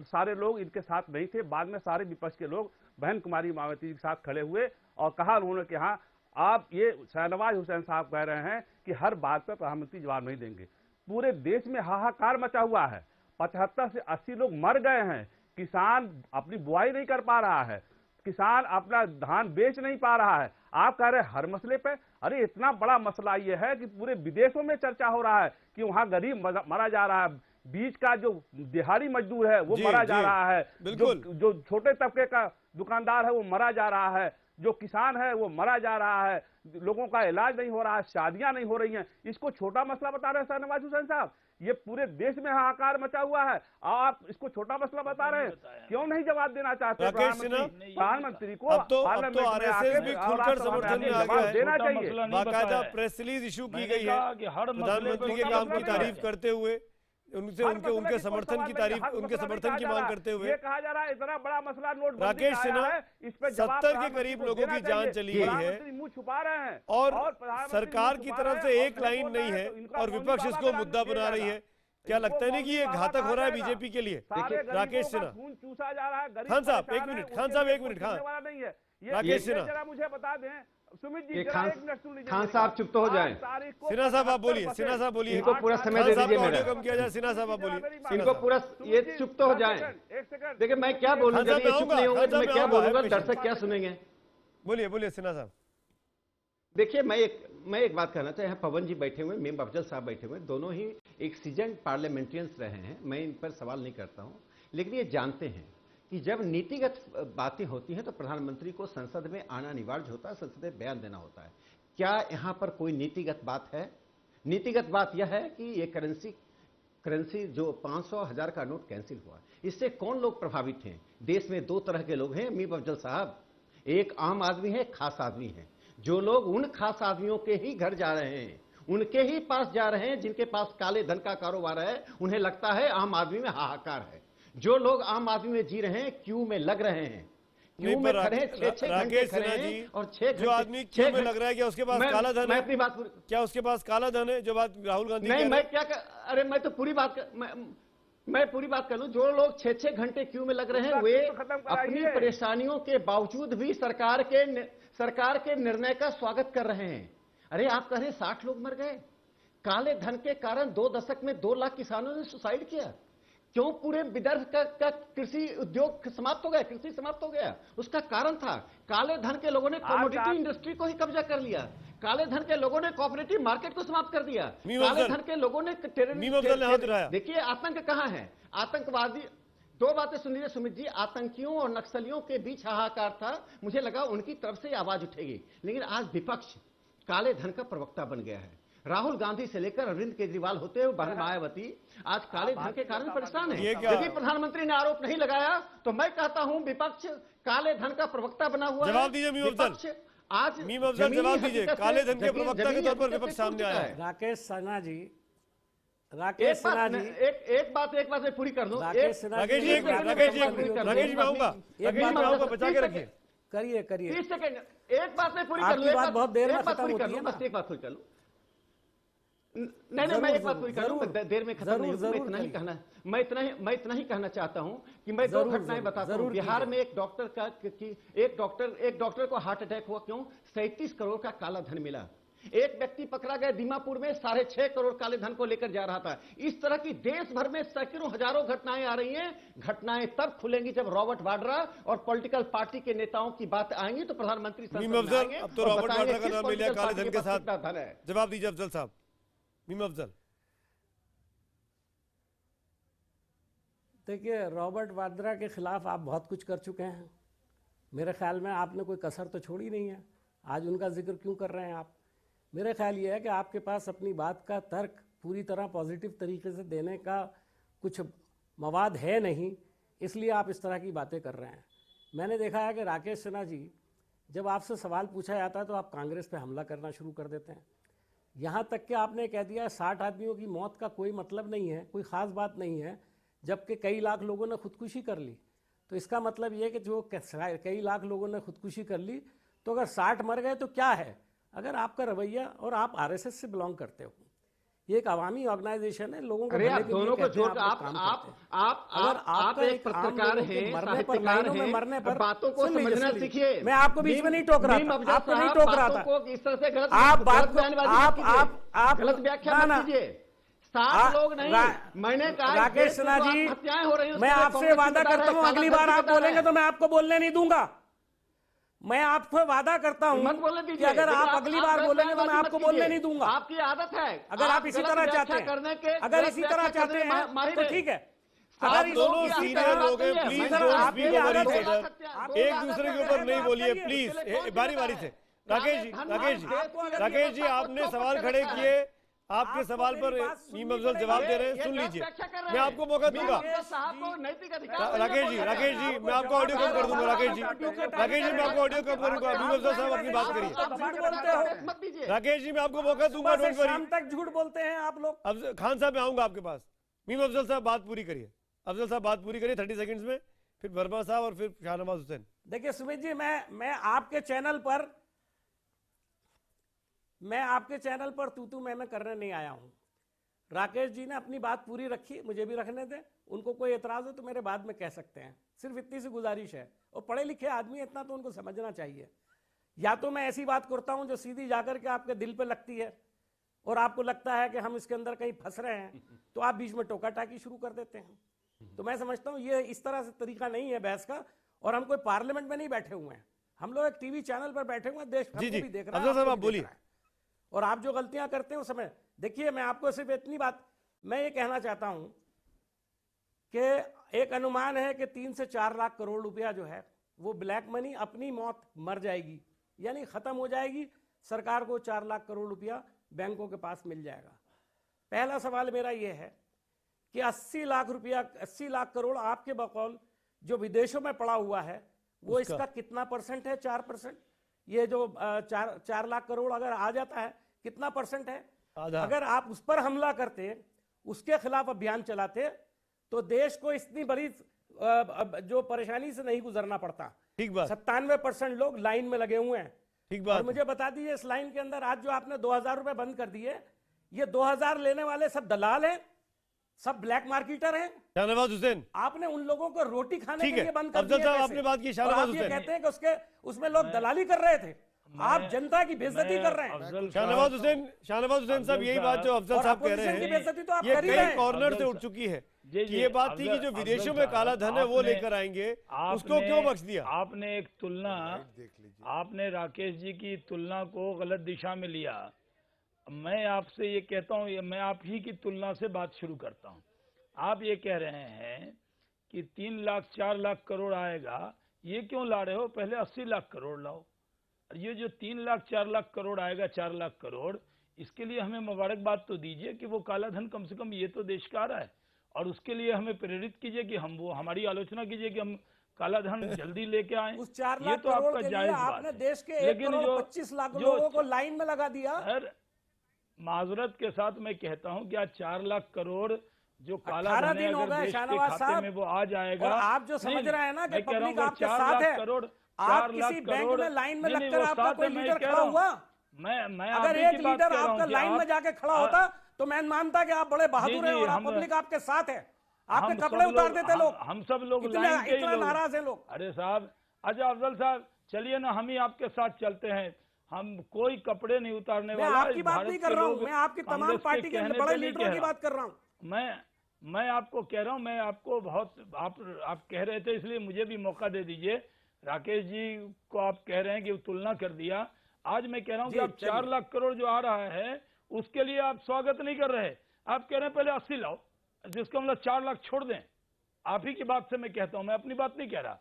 S19: सारे लोग इनके साथ नहीं थे। बाद में सारे विपक्ष के लोग बहन कुमारी मायावती जी के साथ खड़े हुए और कहा उन्होंने कि हाँ, आप ये शाहनवाज हुसैन साहब कह रहे हैं कि हर बात पर प्रधानमंत्री जवाब नहीं देंगे। पूरे देश में हाहाकार मचा हुआ है, 75 से 80 लोग मर गए हैं, किसान अपनी बुआई नहीं कर पा रहा है, किसान अपना धान बेच नहीं पा रहा है। आप कह रहे हैं हर मसले पे? अरे इतना बड़ा मसला ये है कि पूरे विदेशों में चर्चा हो रहा है कि वहां गरीब मरा जा रहा है, बीच का जो दिहाड़ी मजदूर है वो मरा जा रहा है, जो छोटे तबके का दुकानदार है वो मरा जा रहा है, जो किसान है वो मरा जा रहा है, लोगों का इलाज नहीं हो रहा है, शादियां नहीं हो रही हैं। इसको छोटा मसला बता रहे हैं शाहनवाज हुसैन साहब? ये पूरे देश में हाहाकार मचा हुआ है, आप इसको छोटा मसला बता रहे हैं? क्यों नहीं जवाब देना चाहते प्रधानमंत्री को?
S1: अब तो आरएसएस भी खुलकर समर्थन में आ गया है,
S17: देना चाहिए।
S1: बाकायदा प्रेस रिलीज इशू की गई है प्रधानमंत्री के काम की तारीफ करते हुए, उनके समर्थन की तारीफ, उनके समर्थन की मांग करते हुए।
S19: ये कहा जा रहा है इतना बड़ा मसला नोट
S1: राकेश सिन्हा,
S19: इस पे
S1: 70 के करीब लोगों की जान चली गई है
S19: मुंह छुपा रहे हैं
S1: और सरकार की तरफ से एक लाइन नहीं है और विपक्ष इसको मुद्दा बना रही है। क्या लगता है नहीं कि ये घातक हो रहा है बीजेपी के लिए? राकेश सिन्हा,
S19: चूसा जा रहा है।
S1: खान साहब एक मिनट, खान साहब एक मिनट, खान राकेश सिन्हा
S19: जरा मुझे बता दें, सुमित जी
S20: खान साहब चुप तो हो जाएं।
S1: सिन्हा साहब आप बोलिए, सिन्हा साहब बोलिए,
S20: इनको पूरा समय दे दीजिए मेरा।
S1: कम किया जाए, सिन्हा साहब आप बोलिए,
S20: इनको पूरा ये चुप तो हो जाएं। देखिए मैं क्या बोलूं, जब ये चुप नहीं होंगे तो मैं क्या बोलूंगा, दर्शक क्या सुनेंगे?
S1: बोलिए बोलिए सिन्हा साहब।
S20: देखिए मैं एक बात कहना चाहिए, पवन जी बैठे हुए, मीम अफजल साहब बैठे हुए, दोनों ही एक सीजन पार्लियामेंटियंस रहे हैं, मैं इन पर सवाल नहीं करता हूं, लेकिन ये जानते हैं कि जब नीतिगत बातें होती हैं तो प्रधानमंत्री को संसद में आना अनिवार्य होता है, संसद में बयान देना होता है। क्या यहां पर कोई नीतिगत बात है? नीतिगत बात यह है कि ये करेंसी जो 500 1000 का नोट कैंसिल हुआ, इससे कौन लोग प्रभावित हैं? देश में दो तरह के लोग हैं मीम अफजल साहब, एक आम आदमी है, खास आदमी है। जो लोग उन खास आदमियों के ही घर जा रहे हैं, उनके ही पास जा रहे हैं जिनके पास काले धन का कारोबार है, उन्हें लगता है आम आदमी में हाहाकार है। जो लोग आम आदमी में जी रहे हैं, क्यू में लग रहे हैं, क्यू में खड़े 6-6 घंटे खड़े हैं और 6
S1: जो आदमी क्यू में लग रहा है, क्या उसके पास काला धन है?
S20: अपनी बात,
S1: क्या उसके पास काला धन है? जो बात राहुल गांधी
S20: नहीं, मैं क्या अरे मैं तो पूरी बात मैं पूरी बात कर लूं। जो लोग 6-6 घंटे क्यू में लग रहे हैं, वे अपनी परेशानियों के बावजूद भी सरकार के निर्णय का स्वागत कर रहे हैं। अरे आप कह रहे 60 लोग मर गए काले धन के कारण, 2 दशक में 2 लाख किसानों ने सुसाइड किया। क्यों पूरे विदर्भ का कृषि उद्योग समाप्त हो गया, कृषि समाप्त हो गया? उसका कारण था काले धन के लोगों ने कमोडिटी इंडस्ट्री को ही कब्जा कर लिया, काले धन के लोगों ने कोऑपरेटिव मार्केट को समाप्त कर दिया, काले धन के लोगों ने देखिए आतंक कहां है, आतंकवादी। 2 बातें सुन लीजिए सुमित जी, आतंकियों और नक्सलियों के बीच हाहाकार था, मुझे लगा उनकी तरफ से आवाज उठेगी, लेकिन आज विपक्ष काले धन का प्रवक्ता बन गया है। राहुल गांधी से लेकर अरविंद केजरीवाल होते हुए बहन मायावती आज काले धन के कारण परेशान है। यदि प्रधानमंत्री ने आरोप नहीं लगाया तो मैं कहता हूं विपक्ष काले धन का प्रवक्ता बना हुआ है।
S1: जवाब दीजिए मीम अफजल।
S20: आज
S1: मीम अफजल जवाब दीजिए, काले धन के प्रवक्ता के तौर पर विपक्ष सामने आया है।
S15: राकेश सिन्हा जी,
S20: एक बात मैं पूरी कर लूं।
S1: राकेश जी मैं आऊंगा, बचा के रखिए।
S15: करिए
S20: 30 सेकंड, एक बात मैं पूरी कर लूं।
S15: आपकी बात बहुत देर में खत्म होती है,
S20: बस एक बात पूरी कर लूं। नहीं, मैं एक बात पूरी कर लूं, देर में खत्म नहीं होगी। मैं इतना ही कहना चाहता हूं कि मैं दो घटनाएं बताता हूं। बिहार में एक डॉक्टर को हार्ट अटैक हुआ। क्यों? 37 करोड़ का काला धन मिला। एक व्यक्ति पकड़ा गया दीमापुर में 6.5 करोड़ काले धन को लेकर जा रहा था। इस तरह की देश भर में सैकड़ों हजारों घटनाएं आ रही हैं। घटनाएं तब खुलेंगी जब रॉबर्ट वाड्रा और पॉलिटिकल पार्टी के नेताओं की बात आएंगी तो प्रधानमंत्री
S1: अब तो रॉबर्ट वाड्रा का नाम ले लिया काले धन के साथ। जवाब दीजिए अफजल साहब। मीम अफजल,
S15: देखिए, रॉबर्ट वाड्रा के खिलाफ आप बहुत कुछ कर चुके हैं। मेरे ख्याल में आपने कोई कसर तो छोड़ी नहीं है। आज उनका जिक्र क्यों कर रहे हैं आप? मेरा ख्याल ये है कि आपके पास अपनी बात का तर्क पूरी तरह पॉजिटिव तरीके से देने का कुछ मवाद है नहीं, इसलिए आप इस तरह की बातें कर रहे हैं। मैंने देखा है कि राकेश सिन्हा जी, जब आपसे सवाल पूछा जाता है तो आप कांग्रेस पे हमला करना शुरू कर देते हैं। यहाँ तक कि आपने कह दिया 60 आदमियों की मौत का कोई मतलब नहीं है, कोई ख़ास बात नहीं है, जबकि कई लाख लोगों ने खुदकुशी कर ली। तो इसका मतलब ये कि जो कई लाख लोगों ने खुदकुशी कर ली, तो अगर 60 मर गए तो क्या है? अगर आपका रवैया, और आप आरएसएस से बिलोंग करते हो, ये एक अवामी ऑर्गेनाइजेशन है, लोगों को
S20: दोनों को जोड़ आप एक पत्रकार हैं, साहित्यकार हैं,
S15: मरने पर
S20: बातों को समझना सीखिए।
S15: मैं आपको बीच में नहीं टोक रहा था, आपको नहीं टोक रहा था।
S20: इस तरह से गलत व्याख्या मत कीजिए। 7 लोग नहीं, मैंने कहा
S15: राकेश सिन्हा जी, मैं आपसे वादा करता हूँ अगली बार आप बोलेंगे तो मैं आपको बोलने नहीं दूंगा। मैं आपको वादा करता हूं कि अगर आप अगली बार बोलेंगे तो मैं आपको बोलने नहीं दूंगा।
S20: आपकी आदत है।
S15: अगर आप इसी तरह चाहते हैं, अगर इसी तरह चाहते हैं तो ठीक है।
S1: आप दोनों सीनियर लोग हैं, प्लीज डोंट बी वरीड। एक दूसरे के ऊपर नहीं बोलिए प्लीज, बारी बारी से। राकेश जी आपने सवाल खड़े किए, आपके सवाल पर मीम अफजल जवाब दे रहे हैं, सुन लीजिए। मैं आपको मौका दूंगा। राकेश जी मैं आपको ऑडियो कम कर दूंगा। राकेश जी मैं आपको ऑडियो कम करूंगा। मीम अफजल साहब अपनी बात करिए। राकेश जी मैं आपको मौका दूंगा, डोंट वरी।
S15: शाम तक झूठ बोलते हैं आप लोग।
S1: अब खान साहब मैं आऊंगा आपके पास। मीम अफजल साहब बात पूरी करिए। अफजल साहब बात पूरी करिए 30 सेकंड्स में, फिर वर्मा साहब और फिर शाहनवाज हुसैन।
S15: देखिए सुमित जी, मैं आपके चैनल पर तू मैं करने नहीं आया हूं। राकेश जी ने अपनी बात पूरी रखी, मुझे भी रखने दें। उनको कोई एतराज हो तो मेरे बाद में कह सकते हैं, सिर्फ इतनी सी गुजारिश है। और पढ़े लिखे आदमी है, इतना तो उनको समझना चाहिए। या तो मैं ऐसी बात करता हूं जो सीधी जाकर के आपके दिल पे लगती है और आपको लगता है कि हम इसके अंदर कहीं फंस रहे हैं, तो आप बीच में टोका टाकी शुरू कर देते हैं। तो मैं समझता हूं ये इस तरह से तरीका नहीं है बहस का। और हम कोई पार्लियामेंट में नहीं बैठे हुए हैं, हम लोग एक टीवी चैनल पर बैठे हुए हैं, देश भर को भी देख रहा है।
S1: आप बोलिए।
S15: और आप जो गलतियां करते हैं उस समय देखिए, मैं आपको सिर्फ इतनी बात मैं ये कहना चाहता हूं कि एक अनुमान है कि 3 से 4 लाख करोड़ रुपया जो है वो ब्लैक मनी अपनी मौत मर जाएगी, यानी खत्म हो जाएगी। सरकार को 4 लाख करोड़ रुपया बैंकों के पास मिल जाएगा। पहला सवाल मेरा ये है कि 80 लाख करोड़ आपके बकौल जो विदेशों में पड़ा हुआ है वो इसका कितना परसेंट है? 4%। ये जो 4 लाख करोड़ अगर आ जाता है, कितना परसेंट है? अगर आप उस पर हमला करते, उसके खिलाफ अभियान चलाते, तो देश को इतनी बड़ी जो परेशानी से नहीं गुजरना पड़ता।
S1: ठीक बात।
S15: 97% लोग लाइन में लगे हुए हैं।
S1: ठीक बात।
S15: और मुझे बता दीजिए, इस लाइन के अंदर आज जो आपने 2000 रुपए बंद कर दिए, ये 2000 लेने वाले सब दलाल हैं, सब ब्लैक मार्केटर हैं।
S1: शाहनवाज हुसैन,
S15: आपने उन लोगों को रोटी खाने के लिए बंद कर
S1: अफजल
S15: दिया।
S1: साहब आपने बात की। शाहनवाज हुसैन
S15: कहते हैं कि उसमें लोग दलाली कर रहे थे, आप जनता की बेइज्जती कर रहे हैं।
S1: शाहनवाज हुसैन साहब, यही बात जो अफजल साहब कह रहे हैं, ये कई कॉर्नर से उठ चुकी है कि ये बात थी कि जो विदेशों में काला धन है वो लेकर आएंगे, उसको क्यों बख्श दिया?
S17: आपने एक तुलना, आपने राकेश जी की तुलना को गलत दिशा में लिया। मैं आपसे ये कहता हूँ, मैं आप ही की तुलना से बात शुरू करता हूँ। आप ये कह रहे हैं कि 3 लाख 4 लाख करोड़ आएगा, ये क्यों ला रहे हो? पहले 80 लाख करोड़ लाओ। ये जो 3 लाख 4 लाख करोड़ आएगा, 4 लाख करोड़, इसके लिए हमें मुबारकबाद तो दीजिए कि वो काला धन कम से कम ये तो देश का आ रहा है। और उसके लिए हमें प्रेरित कीजिए कि हम वो हमारी आलोचना कीजिए कि हम कालाधन जल्दी लेके आए।
S15: उस 4
S17: ये
S15: लाख
S17: तो
S15: करोड़
S17: आपका
S15: के लिए
S17: जायज बात
S15: आपने
S17: है।
S15: देश के 1
S17: लेकिन
S15: करोड़
S17: जो
S15: 25 लाख
S17: जो
S15: लोगों को लाइन में लगा दिया।
S17: सर, माजरत के साथ मैं कहता हूं कि आज 4 लाख करोड़ जो काला
S15: 18
S17: धन है
S15: दिन हो
S17: अगर
S15: गए
S17: देश के
S15: शाहनवाज
S17: खाते
S15: साहब,
S17: में वो आ जाएगा।
S15: और आप जो समझ रहे हैं ना कि पब्लिक आपके साथ है, आप किसी बैंक में लाइन में लगकर आपका कोई लीडर खड़ा हुआ,
S17: मैं
S15: अगर एक लीडर आपका लाइन में जाके खड़ा होता तो मैं मानता कि आप बड़े बहादुर हैं और पब्लिक आपके साथ है, आपके कपड़े उतार देते लोग।
S17: हम सब लोग
S15: इतना नाराज है लोग।
S17: अरे साहब, अच्छा अफजल साहब, चलिए ना हम ही आपके साथ चलते हैं, हम कोई कपड़े नहीं उतारने वाला।
S15: मैं आपकी बात नहीं कर रहा हूँ, मैं आपकी तमाम पार्टी के बड़े लीडरों की बात कर रहा हूँ।
S17: मैं आपको कह रहा हूँ, मैं आपको बहुत आप कह रहे थे इसलिए मुझे भी मौका दे दीजिए। राकेश जी को आप कह रहे हैं कि तुलना कर दिया, आज मैं कह रहा हूँ कि आप 4 लाख करोड़ जो आ रहा है उसके लिए आप स्वागत नहीं कर रहे, आप कह रहे हैं पहले 80 लाओ, जिसका मतलब 4 लाख छोड़ दें। आप ही की बात से मैं कहता हूँ, मैं अपनी बात नहीं कह रहा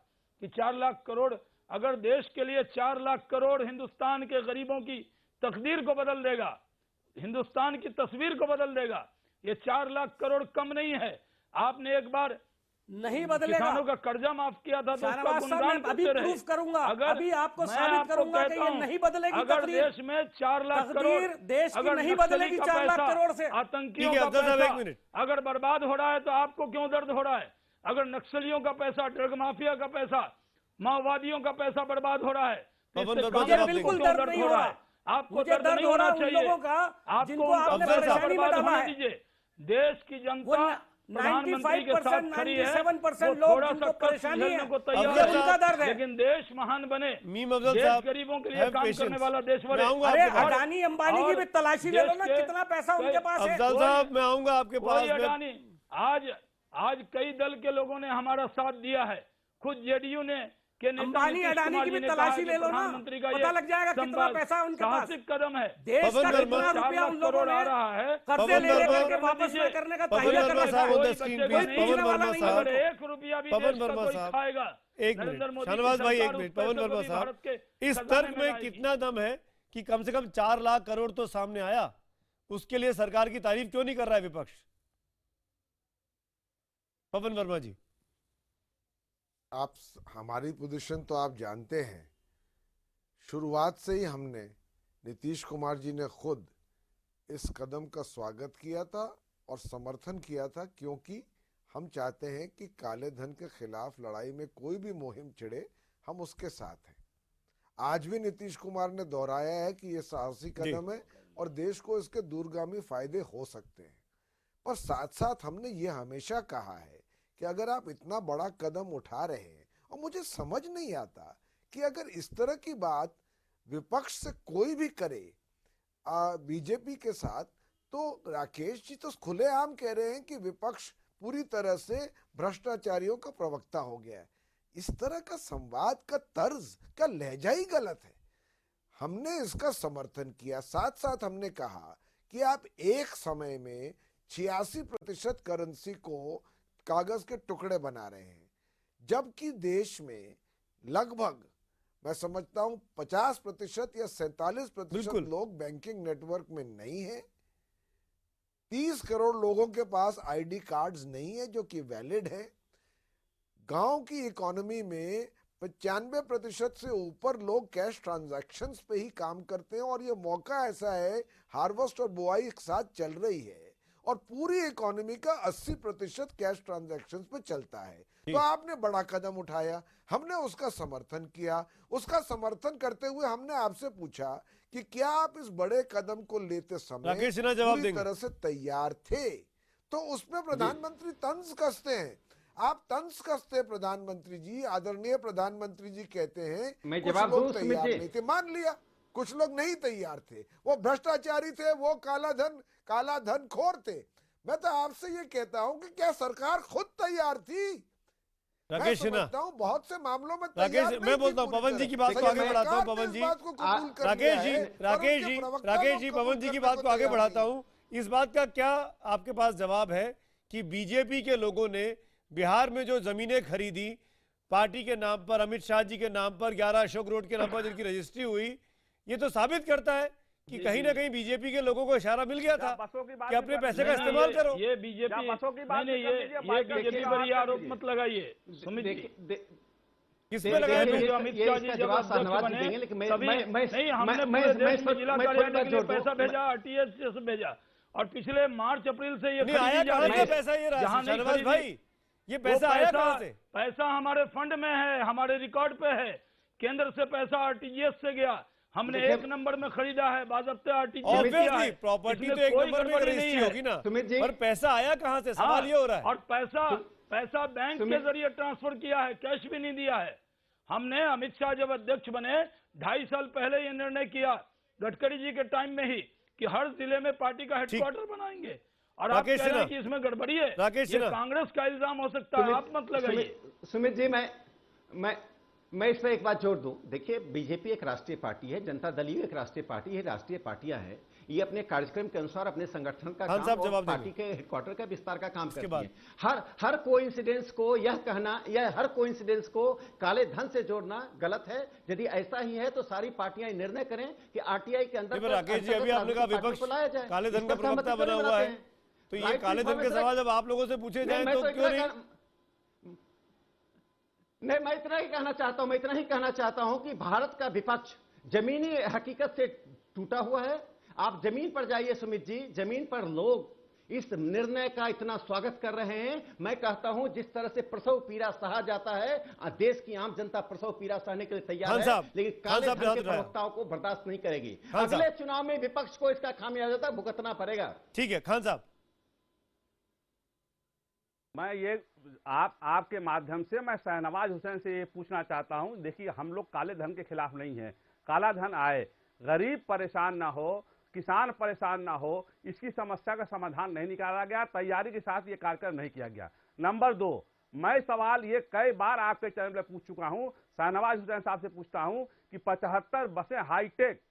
S17: कि 4 लाख करोड़ अगर देश के लिए 4 लाख करोड़ हिंदुस्तान के गरीबों की तकदीर को बदल देगा, हिंदुस्तान की तस्वीर को बदल देगा, ये 4 लाख करोड़ कम नहीं है। आपने एक बार
S15: नहीं बदलेगा,
S17: किसानों का कर्जा माफ किया था तो उसका गुणगान
S15: अभी प्रूफ करूंगा, अभी आपको साबित करूंगा कि ये नहीं बदलेगी।
S17: अगर देश में 4 लाख करोड़
S15: देश की नहीं बदलेगी 4 लाख करोड़ से।
S17: आतंकियों का पैसा अगर बर्बाद हो रहा है तो आपको क्यों दर्द हो रहा है? अगर नक्सलियों का पैसा, ड्रग माफिया का पैसा, माओवादियों का पैसा बर्बाद हो रहा है,
S15: बिल्कुल दर्द नहीं हो रहा है।
S17: आपको दर्द नहीं होना चाहिए,
S15: आपको आपने परेशानी में डाला है।
S17: दीजिए। देश की जनता
S15: 95%, 97% लोग जिनको परेशानी है, उनका दर्द है।
S17: लेकिन देश महान बने, देश गरीबों के लिए काम करने वाला देश बने।
S15: अरे अडानी अंबानी की भी तलाशी ले लो ना, कितना पैसा उनके पास है।
S1: अफजल साहब, मैं आऊंगा आपके पास।
S17: अडानी आज कई दल के लोगों ने हमारा साथ दिया है, खुद जेडीयू ने
S15: अंबानी अडानी की भी तलाशी ले लो ना, पता लग जाएगा कितना पैसा है उनके पास।
S17: कदम है,
S15: देश का कितना रुपया उन लोगों ने
S17: आ रहा है,
S15: कर्जे ले लेकर के वापस न करने का तैयार करना चाहिए।
S1: पवन वर्मा साहब,
S17: 1 रुपया भी
S1: पवन वर्मा साहब,
S17: खाएगा।
S1: एक मिनट शाहनवाज भाई, एक मिनट। पवन वर्मा साहब, इस तर्क में कितना दम है कि कम से कम 4 लाख करोड़ तो सामने आया, उसके लिए सरकार की तारीफ क्यों नहीं कर रहा है विपक्ष? पवन वर्मा जी,
S16: आप हमारी पोजीशन तो आप जानते हैं। शुरुआत से ही हमने, नीतीश कुमार जी ने खुद इस कदम का स्वागत किया था और समर्थन किया था, क्योंकि हम चाहते हैं कि काले धन के खिलाफ लड़ाई में कोई भी मुहिम छिड़े, हम उसके साथ हैं। आज भी नीतीश कुमार ने दोहराया है कि ये साहसी कदम है और देश को इसके दूरगामी फायदे हो सकते हैं। पर साथ साथ हमने ये हमेशा कहा है कि अगर आप इतना बड़ा कदम उठा रहे हैं, और मुझे समझ नहीं आता कि अगर इस तरह की बात विपक्ष से कोई भी करे बीजेपी के साथ, तो राकेश जी तो खुलेआम कह रहे हैं कि विपक्ष पूरी तरह से भ्रष्टाचारियों का प्रवक्ता हो गया है। इस तरह का संवाद का तर्ज का लहजा ही गलत है। हमने इसका समर्थन किया, साथ साथ हमने कहा कि आप एक समय में 86% करेंसी को कागज के टुकड़े बना रहे हैं, जबकि देश में लगभग मैं समझता हूं 50% या 47% लोग बैंकिंग नेटवर्क में नहीं है। 30 करोड़ लोगों के पास आईडी कार्ड्स नहीं है जो कि वैलिड है। गांव की इकोनॉमी में 95% से ऊपर लोग कैश ट्रांजैक्शंस पे ही काम करते हैं, और ये मौका ऐसा है, हार्वेस्ट और बुआई एक साथ चल रही है और पूरी इकोनॉमी का 80% कैश ट्रांजैक्शंस पे चलता है। तो आपने बड़ा कदम उठाया, हमने उसका समर्थन किया। उसका समर्थन करते हुए हमने आपसे पूछा कि क्या आप इस बड़े कदम को लेते समय पूरी तरह से तैयार थे? तो उसमें प्रधानमंत्री तंज कसते हैं। आप तंज कसते प्रधानमंत्री जी, आदरणीय प्रधानमंत्री जी कहते हैं
S20: मैं
S16: कुछ लोग तैयार नहीं थे। मान लिया कुछ लोग नहीं तैयार थे, वो भ्रष्टाचारी थे, वो काला धन खोर थे। मैं तो आपसे ये कहता हूं कि क्या सरकार खुद तैयार थी?
S1: राकेश सिन्हा,
S16: बहुत से मामलों में
S1: राकेश, मैं बोलता हूं पवन जी की बात को आगे बढ़ाता हूं। पवन जी, राकेश जी, पवन जी की बात को आगे बढ़ाता हूं। इस बात का क्या आपके पास जवाब है कि बीजेपी के लोगों ने बिहार में जो जमीनें खरीदी पार्टी के नाम पर, अमित शाह जी के नाम पर, 11 अशोक रोड के नाम पर जिनकी रजिस्ट्री हुई, ये तो साबित करता है कि कहीं ना कहीं बीजेपी के लोगों को इशारा मिल गया था कि अपने पैसे का इस्तेमाल करो।
S17: ये बीजेपी पर ये आरोप मत लगाइए।
S1: किसमें लगाया?
S17: जो अमित शाह जी जब अध्यक्ष बने नहीं, हमने पूरे देश में जिला कार्यालय के लिए पैसा भेजा, आरटीएस से भेजा, और पिछले मार्च अप्रैल से ये
S1: आया कहां से पैसा? ये शहनवाज भाई, ये पैसा आया कहां से?
S17: पैसा हमारे फंड में है, हमारे रिकॉर्ड पे है। केंद्र से पैसा आरटीजीएस से गया, हमने 1 नंबर में खरीदा है, बाज़ाब्ते आरटीजीएस किया है।
S1: प्रॉपर्टी तो 1 नंबर में रजिस्ट्री होगी ना, पर पैसा आया कहां से? सवाल ये हो रहा है।
S17: और पैसा बैंक के जरिए ट्रांसफर किया है, कैश भी नहीं दिया है। हमने अमित शाह जब अध्यक्ष बने 2.5 साल पहले ये निर्णय किया, गडकरी जी के टाइम में ही, कि हर जिले में पार्टी का हेडक्वार्टर बनाएंगे। और आप कह रहे हैं कि इसमें गड़बड़ी है, ये कांग्रेस का इल्जाम हो सकता है, आप मत लगाइए।
S20: सुमित जी, मैं इस पर एक बात जोड़ दूं। देखिए, बीजेपी एक राष्ट्रीय पार्टी है, जनता दल यू एक राष्ट्रीय पार्टी है, राष्ट्रीय पार्टियां हैं, ये अपने कार्यक्रम के अनुसार अपने संगठन का काम और पार्टी के हेडक्वार्टर का विस्तार का काम करती है। हर कोइंसिडेंस को यह कहना या हर कोइंसिडेंस को काले धन से जोड़ना गलत है। यदि ऐसा ही है तो सारी पार्टियां निर्णय करें कि आरटीआई के अंदर
S1: राकेश जी, अभी आपने कहा विपक्ष काले धन का प्रवक्ता बना हुआ है, तो ये काले धन के सवाल जब आप लोगों से पूछे जाए तो क्यों
S20: नहीं? मैं इतना ही कहना चाहता हूं कि भारत का विपक्ष जमीनी हकीकत से टूटा हुआ है। आप जमीन पर जाइए सुमित जी, जमीन पर लोग इस निर्णय का इतना स्वागत कर रहे हैं। मैं कहता हूं जिस तरह से प्रसव पीड़ा सहा जाता है, देश की आम जनता प्रसव पीड़ा सहने के लिए तैयार है, लेकिन काले धन के प्रवक्ताओं को बर्दाश्त नहीं करेगी। अगले चुनाव में विपक्ष को इसका खामियाजा भुगतना पड़ेगा।
S1: ठीक है खान साहब,
S19: मैं ये आपके माध्यम से मैं शहनवाज हुसैन से ये पूछना चाहता हूं। देखिए, हम लोग काले धन के खिलाफ नहीं है। काला धन आए, गरीब परेशान ना हो, किसान परेशान ना हो, इसकी समस्या का समाधान नहीं निकाला गया, तैयारी के साथ ये कार्यक्रम नहीं किया गया। नंबर 2, मैं सवाल ये कई बार आपके चैनल में पूछ चुका हूं, शहनवाज हुसैन साहब से पूछता हूं कि 75 बसें हाईटेक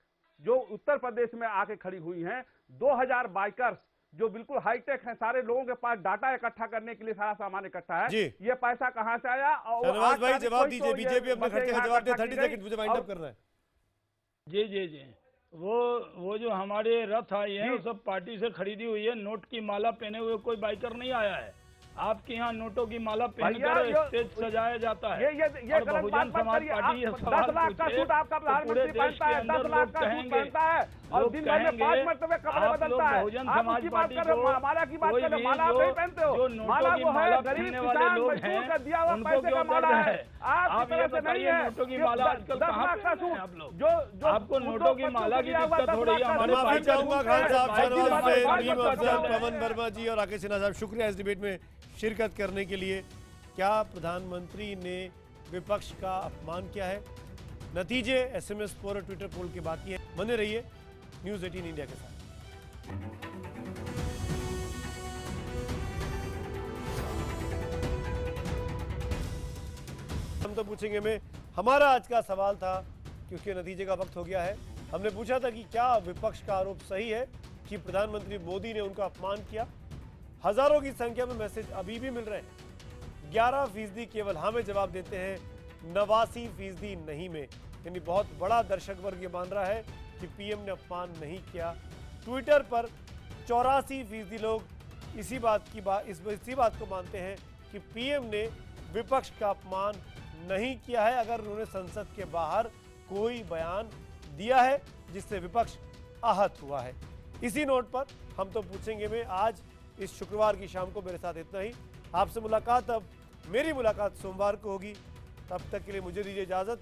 S19: जो उत्तर प्रदेश में आके खड़ी हुई हैं, 2000 बाइकर्स जो बिल्कुल हाईटेक हैं, सारे लोगों के पास डाटा इकट्ठा करने के लिए सारा सामान इकट्ठा है, ये पैसा कहां से आया?
S1: शहनवाज भाई जवाब दीजिए, बीजेपी अपने खर्चे का जवाब दे, 30 सेकंड मुझे वाइंड अप करना है।
S17: जी, वो जो हमारे रथ आए हैं, वो सब पार्टी से खरीदी हुई है। नोट की माला पहने हुए कोई बाइकर नहीं आया है। आपके यहाँ नोटों की माला पहनकर स्टेज सजाया जाता है।
S19: ये
S17: और बहुजन समाज पार्टी ये सवाल
S19: 10 लाख का सूट आपका प्रधानमंत्री पहनता है, 10 लाख का सूट पहनता है, और दिन भर में 5 मरतबे कपड़े बदलता है।
S17: बहुजन
S19: आप
S17: समाज
S19: उसकी बात
S17: पार्टी
S19: कर रहे हो, माला की बात कर रहे हो, माला आप नहीं पहनते हो। माला वो है गरीब किसान मजदूर का दिया हुआ पैसे का माला है। आप ये बताइए,
S17: नोटों की माला आजकल
S19: 10 लाख का सूट
S17: आप लोग, जो आपको नोटों की माला की दिक्कत हो रही है। हमारे
S1: माफी चाहूंगा खान साहब, शहनवाज हुसैन, नईम अफजल, पवन वर्मा जी और राकेश सिन्हा साहब, शुक्रिया इस डिबेट में शिरकत करने के लिए। क्या प्रधानमंत्री ने विपक्ष का अपमान किया है? नतीजे SMS पोल और ट्विटर पोल के बाकी है। बने रहिए न्यूज़ 18 इंडिया के साथ। हम तो पूछेंगे में हमारा आज का सवाल था, क्योंकि नतीजे का वक्त हो गया है। हमने पूछा था कि क्या विपक्ष का आरोप सही है कि प्रधानमंत्री मोदी ने उनका अपमान किया। हजारों की संख्या में मैसेज अभी भी मिल रहे हैं। 11% केवल हाँ में जवाब देते हैं, 89% नहीं में, यानी बहुत बड़ा दर्शक वर्ग ये मान रहा है कि पीएम ने अपमान नहीं किया। ट्विटर पर 84% लोग इसी बात को मानते हैं कि पीएम ने विपक्ष का अपमान नहीं किया है, अगर उन्होंने संसद के बाहर कोई बयान दिया है जिससे विपक्ष आहत हुआ है। इसी नोट पर हम तो पूछेंगे में आज इस शुक्रवार की शाम को मेरे साथ इतना ही। आपसे मुलाकात, अब मेरी मुलाकात सोमवार को होगी। तब तक के लिए मुझे दीजिए इजाजत।